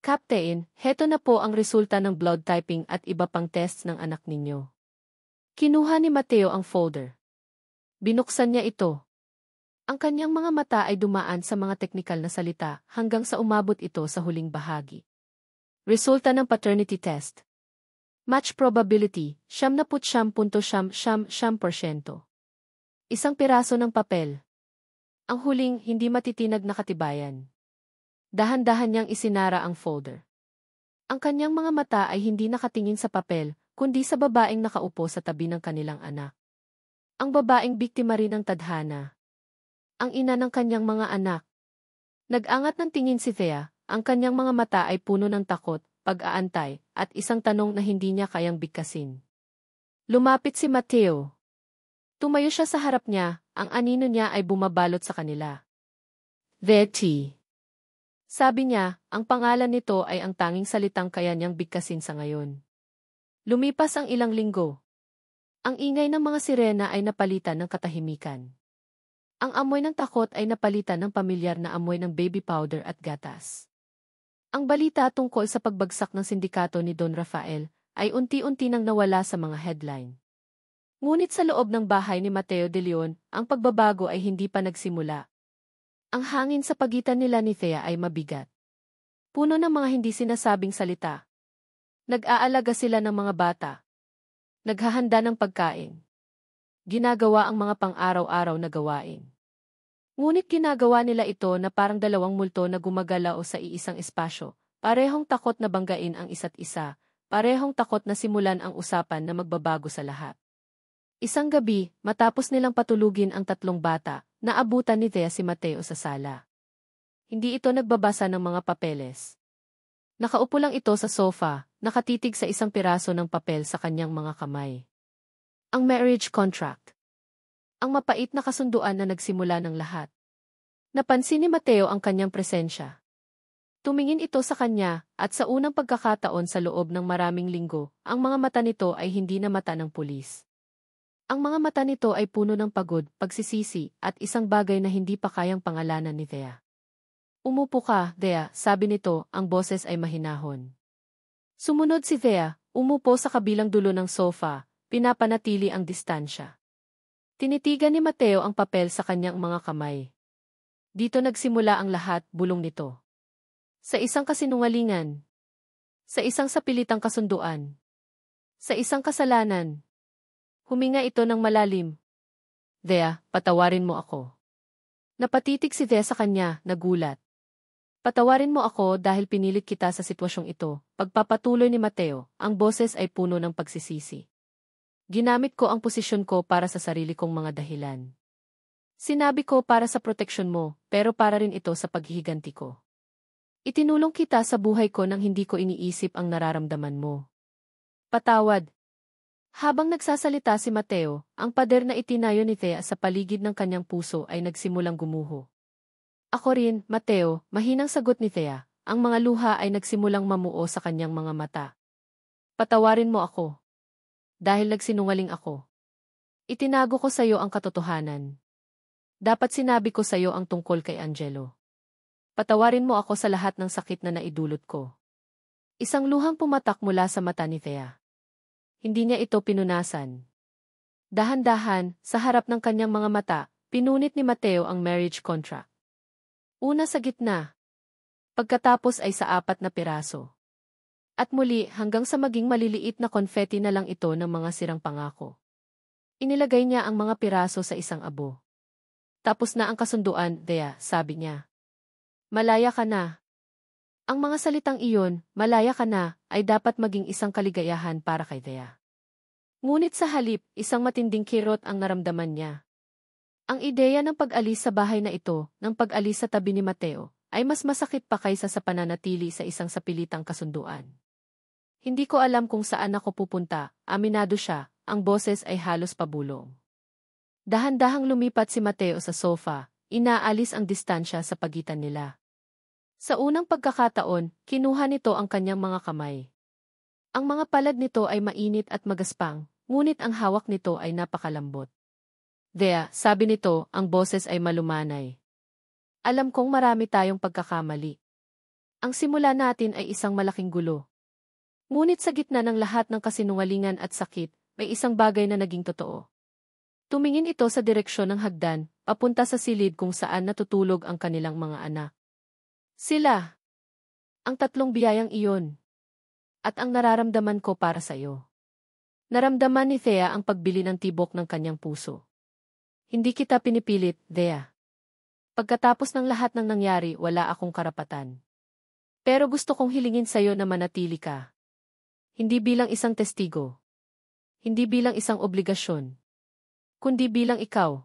Captain, heto na po ang resulta ng blood typing at iba pang tests ng anak ninyo. Kinuha ni Mateo ang folder. Binuksan niya ito. Ang kanyang mga mata ay dumaan sa mga teknikal na salita hanggang sa umabot ito sa huling bahagi. Resulta ng paternity test. Match probability, 99.9%. Isang piraso ng papel. Ang huling hindi matitinag na katibayan. Dahan-dahan niyang isinara ang folder. Ang kanyang mga mata ay hindi nakatingin sa papel, kundi sa babaeng nakaupo sa tabi ng kanilang anak. Ang babaeng biktima rin ng tadhana. Ang ina ng kanyang mga anak. Nag-angat ng tingin si Thea, ang kanyang mga mata ay puno ng takot, pag-aantay, at isang tanong na hindi niya kayang bigkasin. Lumapit si Mateo. Tumayo siya sa harap niya, ang anino niya ay bumabalot sa kanila. Betty. Sabi niya, ang pangalan nito ay ang tanging salitang kaya niyang bigkasin sa ngayon. Lumipas ang ilang linggo. Ang ingay ng mga sirena ay napalitan ng katahimikan. Ang amoy ng takot ay napalitan ng pamilyar na amoy ng baby powder at gatas. Ang balita tungkol sa pagbagsak ng sindikato ni Don Rafael ay unti-unti nang nawala sa mga headline. Ngunit sa loob ng bahay ni Mateo de Leon, ang pagbabago ay hindi pa nagsimula. Ang hangin sa pagitan nila ni Thea ay mabigat. Puno ng mga hindi sinasabing salita. Nag-aalaga sila ng mga bata. Naghahanda ng pagkain. Ginagawa ang mga pang-araw-araw na gawain. Ngunit ginagawa nila ito na parang dalawang multo na gumagalaw sa iisang espasyo, parehong takot na banggain ang isa't isa, parehong takot na simulan ang usapan na magbabago sa lahat. Isang gabi, matapos nilang patulugin ang tatlong bata, naabutan ni Thea si Mateo sa sala. Hindi ito nagbabasa ng mga papeles. Nakaupo lang ito sa sofa, nakatitig sa isang piraso ng papel sa kanyang mga kamay. Ang marriage contract. Ang mapait na kasunduan na nagsimula ng lahat. Napansin ni Mateo ang kanyang presensya. Tumingin ito sa kanya, at sa unang pagkakataon sa loob ng maraming linggo, ang mga mata nito ay hindi na mata ng pulis. Ang mga mata nito ay puno ng pagod, pagsisisi, at isang bagay na hindi pa kayang pangalanan ni Thea. Umupo ka, Thea, sabi nito, ang boses ay mahinahon. Sumunod si Thea, umupo sa kabilang dulo ng sofa, pinapanatili ang distansya. Tinitigan ni Mateo ang papel sa kanyang mga kamay. Dito nagsimula ang lahat, bulong nito. Sa isang kasinungalingan. Sa isang sapilitang kasunduan. Sa isang kasalanan. Huminga ito ng malalim. Thea, patawarin mo ako. Napatitig si Thea sa kanya, nagulat. Patawarin mo ako dahil pinilit kita sa sitwasyong ito. Pagpapatuloy ni Mateo, ang boses ay puno ng pagsisisi. Ginamit ko ang posisyon ko para sa sarili kong mga dahilan. Sinabi ko para sa proteksyon mo, pero para rin ito sa paghihiganti ko. Itinulong kita sa buhay ko nang hindi ko iniisip ang nararamdaman mo. Patawad. Habang nagsasalita si Mateo, ang pader na itinayo ni Thea sa paligid ng kanyang puso ay nagsimulang gumuho. Ako rin, Mateo, mahinang sagot ni Thea, ang mga luha ay nagsimulang mamuo sa kanyang mga mata. Patawarin mo ako. Dahil nagsinungaling ako. Itinago ko sa iyo ang katotohanan. Dapat sinabi ko sa iyo ang tungkol kay Angelo. Patawarin mo ako sa lahat ng sakit na naidulot ko. Isang luhang pumatak mula sa mata ni Thea. Hindi niya ito pinunasan. Dahan-dahan, sa harap ng kanyang mga mata, pinunit ni Mateo ang marriage contract. Una sa gitna. Pagkatapos ay sa 4 na piraso. At muli hanggang sa maging maliliit na confetti na lang ito ng mga sirang pangako. Inilagay niya ang mga piraso sa isang abo. Tapos na ang kasunduan, Thea, sabi niya. Malaya ka na. Ang mga salitang iyon, malaya ka na, ay dapat maging isang kaligayahan para kay Thea. Ngunit sa halip, isang matinding kirot ang naramdaman niya. Ang ideya ng pag-alis sa bahay na ito, ng pag-alis sa tabi ni Mateo, ay mas masakit pa kaysa sa pananatili sa isang sapilitang kasunduan. Hindi ko alam kung saan ako pupunta, aminado siya, ang boses ay halos pabulong. Dahan-dahang lumipat si Mateo sa sofa, inaalis ang distansya sa pagitan nila. Sa unang pagkakataon, kinuha nito ang kanyang mga kamay. Ang mga palad nito ay mainit at magaspang, ngunit ang hawak nito ay napakalambot. Thea, sabi nito, ang boses ay malumanay. Alam kong marami tayong pagkakamali. Ang simula natin ay isang malaking gulo. Ngunit sa gitna ng lahat ng kasinungalingan at sakit, may isang bagay na naging totoo. Tumingin ito sa direksyon ng hagdan, papunta sa silid kung saan natutulog ang kanilang mga anak. Sila. Ang 3 biyayang iyon. At ang nararamdaman ko para sa iyo. Naramdaman ni Thea ang pagbili ng tibok ng kanyang puso. Hindi kita pinipilit, Thea. Pagkatapos ng lahat ng nangyari, wala akong karapatan. Pero gusto kong hilingin sa iyo na manatili ka. Hindi bilang isang testigo. Hindi bilang isang obligasyon. Kundi bilang ikaw.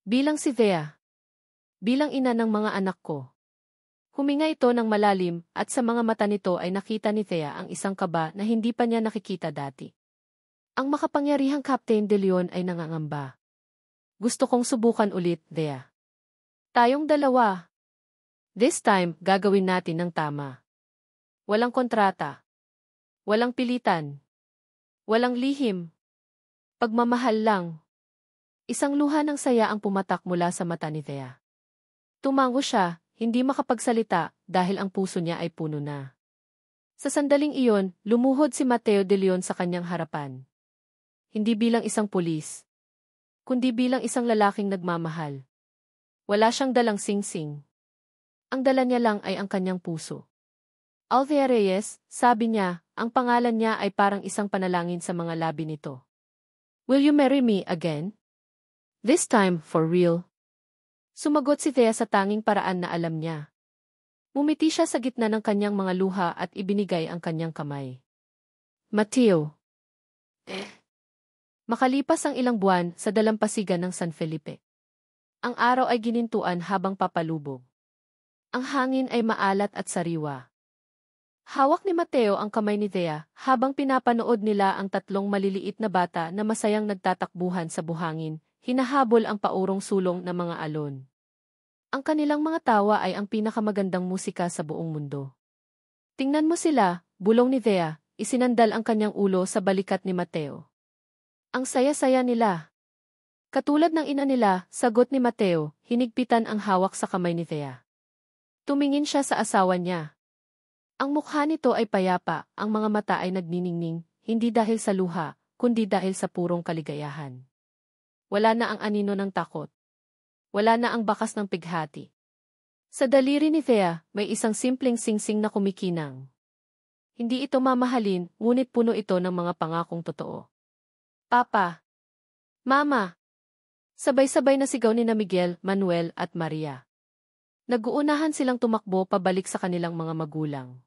Bilang si Thea. Bilang ina ng mga anak ko. Huminga ito ng malalim at sa mga mata nito ay nakita ni Thea ang isang kaba na hindi pa niya nakikita dati. Ang makapangyarihang Captain De Leon ay nangangamba. Gusto kong subukan ulit, Thea. Tayong dalawa. This time, gagawin natin ng tama. Walang kontrata. Walang pilitan. Walang lihim. Pagmamahal lang. Isang luha ng saya ang pumatak mula sa mata ni Thea. Tumango siya, hindi makapagsalita dahil ang puso niya ay puno na. Sa sandaling iyon, lumuhod si Mateo De Leon sa kanyang harapan. Hindi bilang isang pulis, kundi bilang isang lalaking nagmamahal. Wala siyang dalang singsing. Ang dala niya lang ay ang kanyang puso. Althea Reyes, sabi niya, ang pangalan niya ay parang isang panalangin sa mga labi nito. Will you marry me again? This time, for real? Sumagot si Thea sa tanging paraan na alam niya. Mumiti siya sa gitna ng kanyang mga luha at ibinigay ang kanyang kamay. Mateo. Makalipas ang ilang buwan sa dalampasigan ng San Felipe. Ang araw ay ginintuan habang papalubog. Ang hangin ay maalat at sariwa. Hawak ni Mateo ang kamay ni Thea habang pinapanood nila ang 3 maliliit na bata na masayang nagtatakbuhan sa buhangin, hinahabol ang paurong sulong ng mga alon. Ang kanilang mga tawa ay ang pinakamagandang musika sa buong mundo. Tingnan mo sila, bulong ni Thea, isinandal ang kanyang ulo sa balikat ni Mateo. Ang saya-saya nila. Katulad ng ina nila, sagot ni Mateo, hinigpitan ang hawak sa kamay ni Thea. Tumingin siya sa asawa niya. Ang mukha nito ay payapa, ang mga mata ay nagniningning, hindi dahil sa luha, kundi dahil sa purong kaligayahan. Wala na ang anino ng takot. Wala na ang bakas ng pighati. Sa daliri ni Thea, may isang simpleng singsing na kumikinang. Hindi ito mamahalin, ngunit puno ito ng mga pangakong totoo. Papa! Mama! Sabay-sabay na sigaw ni na Miguel, Manuel at Maria. Nag-uunahan silang tumakbo pabalik sa kanilang mga magulang.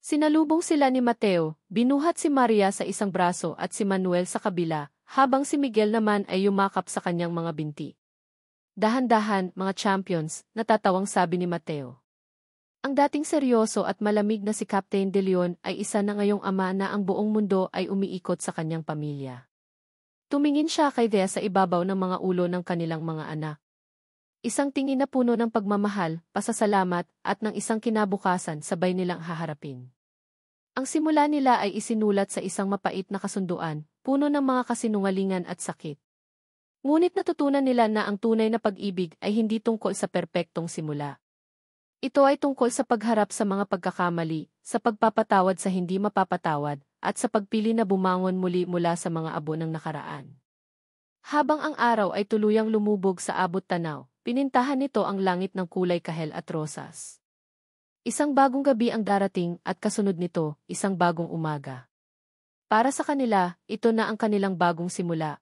Sinalubong sila ni Mateo, binuhat si Maria sa isang braso at si Manuel sa kabila, habang si Miguel naman ay yumakap sa kanyang mga binti. Dahan-dahan, mga champions, natatawang sabi ni Mateo. Ang dating seryoso at malamig na si Captain De Leon ay isa na ngayong ama na ang buong mundo ay umiikot sa kanyang pamilya. Tumingin siya kay Thea sa ibabaw ng mga ulo ng kanilang mga anak. Isang tingin na puno ng pagmamahal, pasasalamat, at ng isang kinabukasan sabay nilang haharapin. Ang simula nila ay isinulat sa isang mapait na kasunduan, puno ng mga kasinungalingan at sakit. Ngunit natutunan nila na ang tunay na pag-ibig ay hindi tungkol sa perpektong simula. Ito ay tungkol sa pagharap sa mga pagkakamali, sa pagpapatawad sa hindi mapapatawad, at sa pagpili na bumangon muli mula sa mga abo ng nakaraan. Habang ang araw ay tuluyang lumubog sa abot tanaw, pinintahan nito ang langit ng kulay kahel at rosas. Isang bagong gabi ang darating at kasunod nito, isang bagong umaga. Para sa kanila, ito na ang kanilang bagong simula,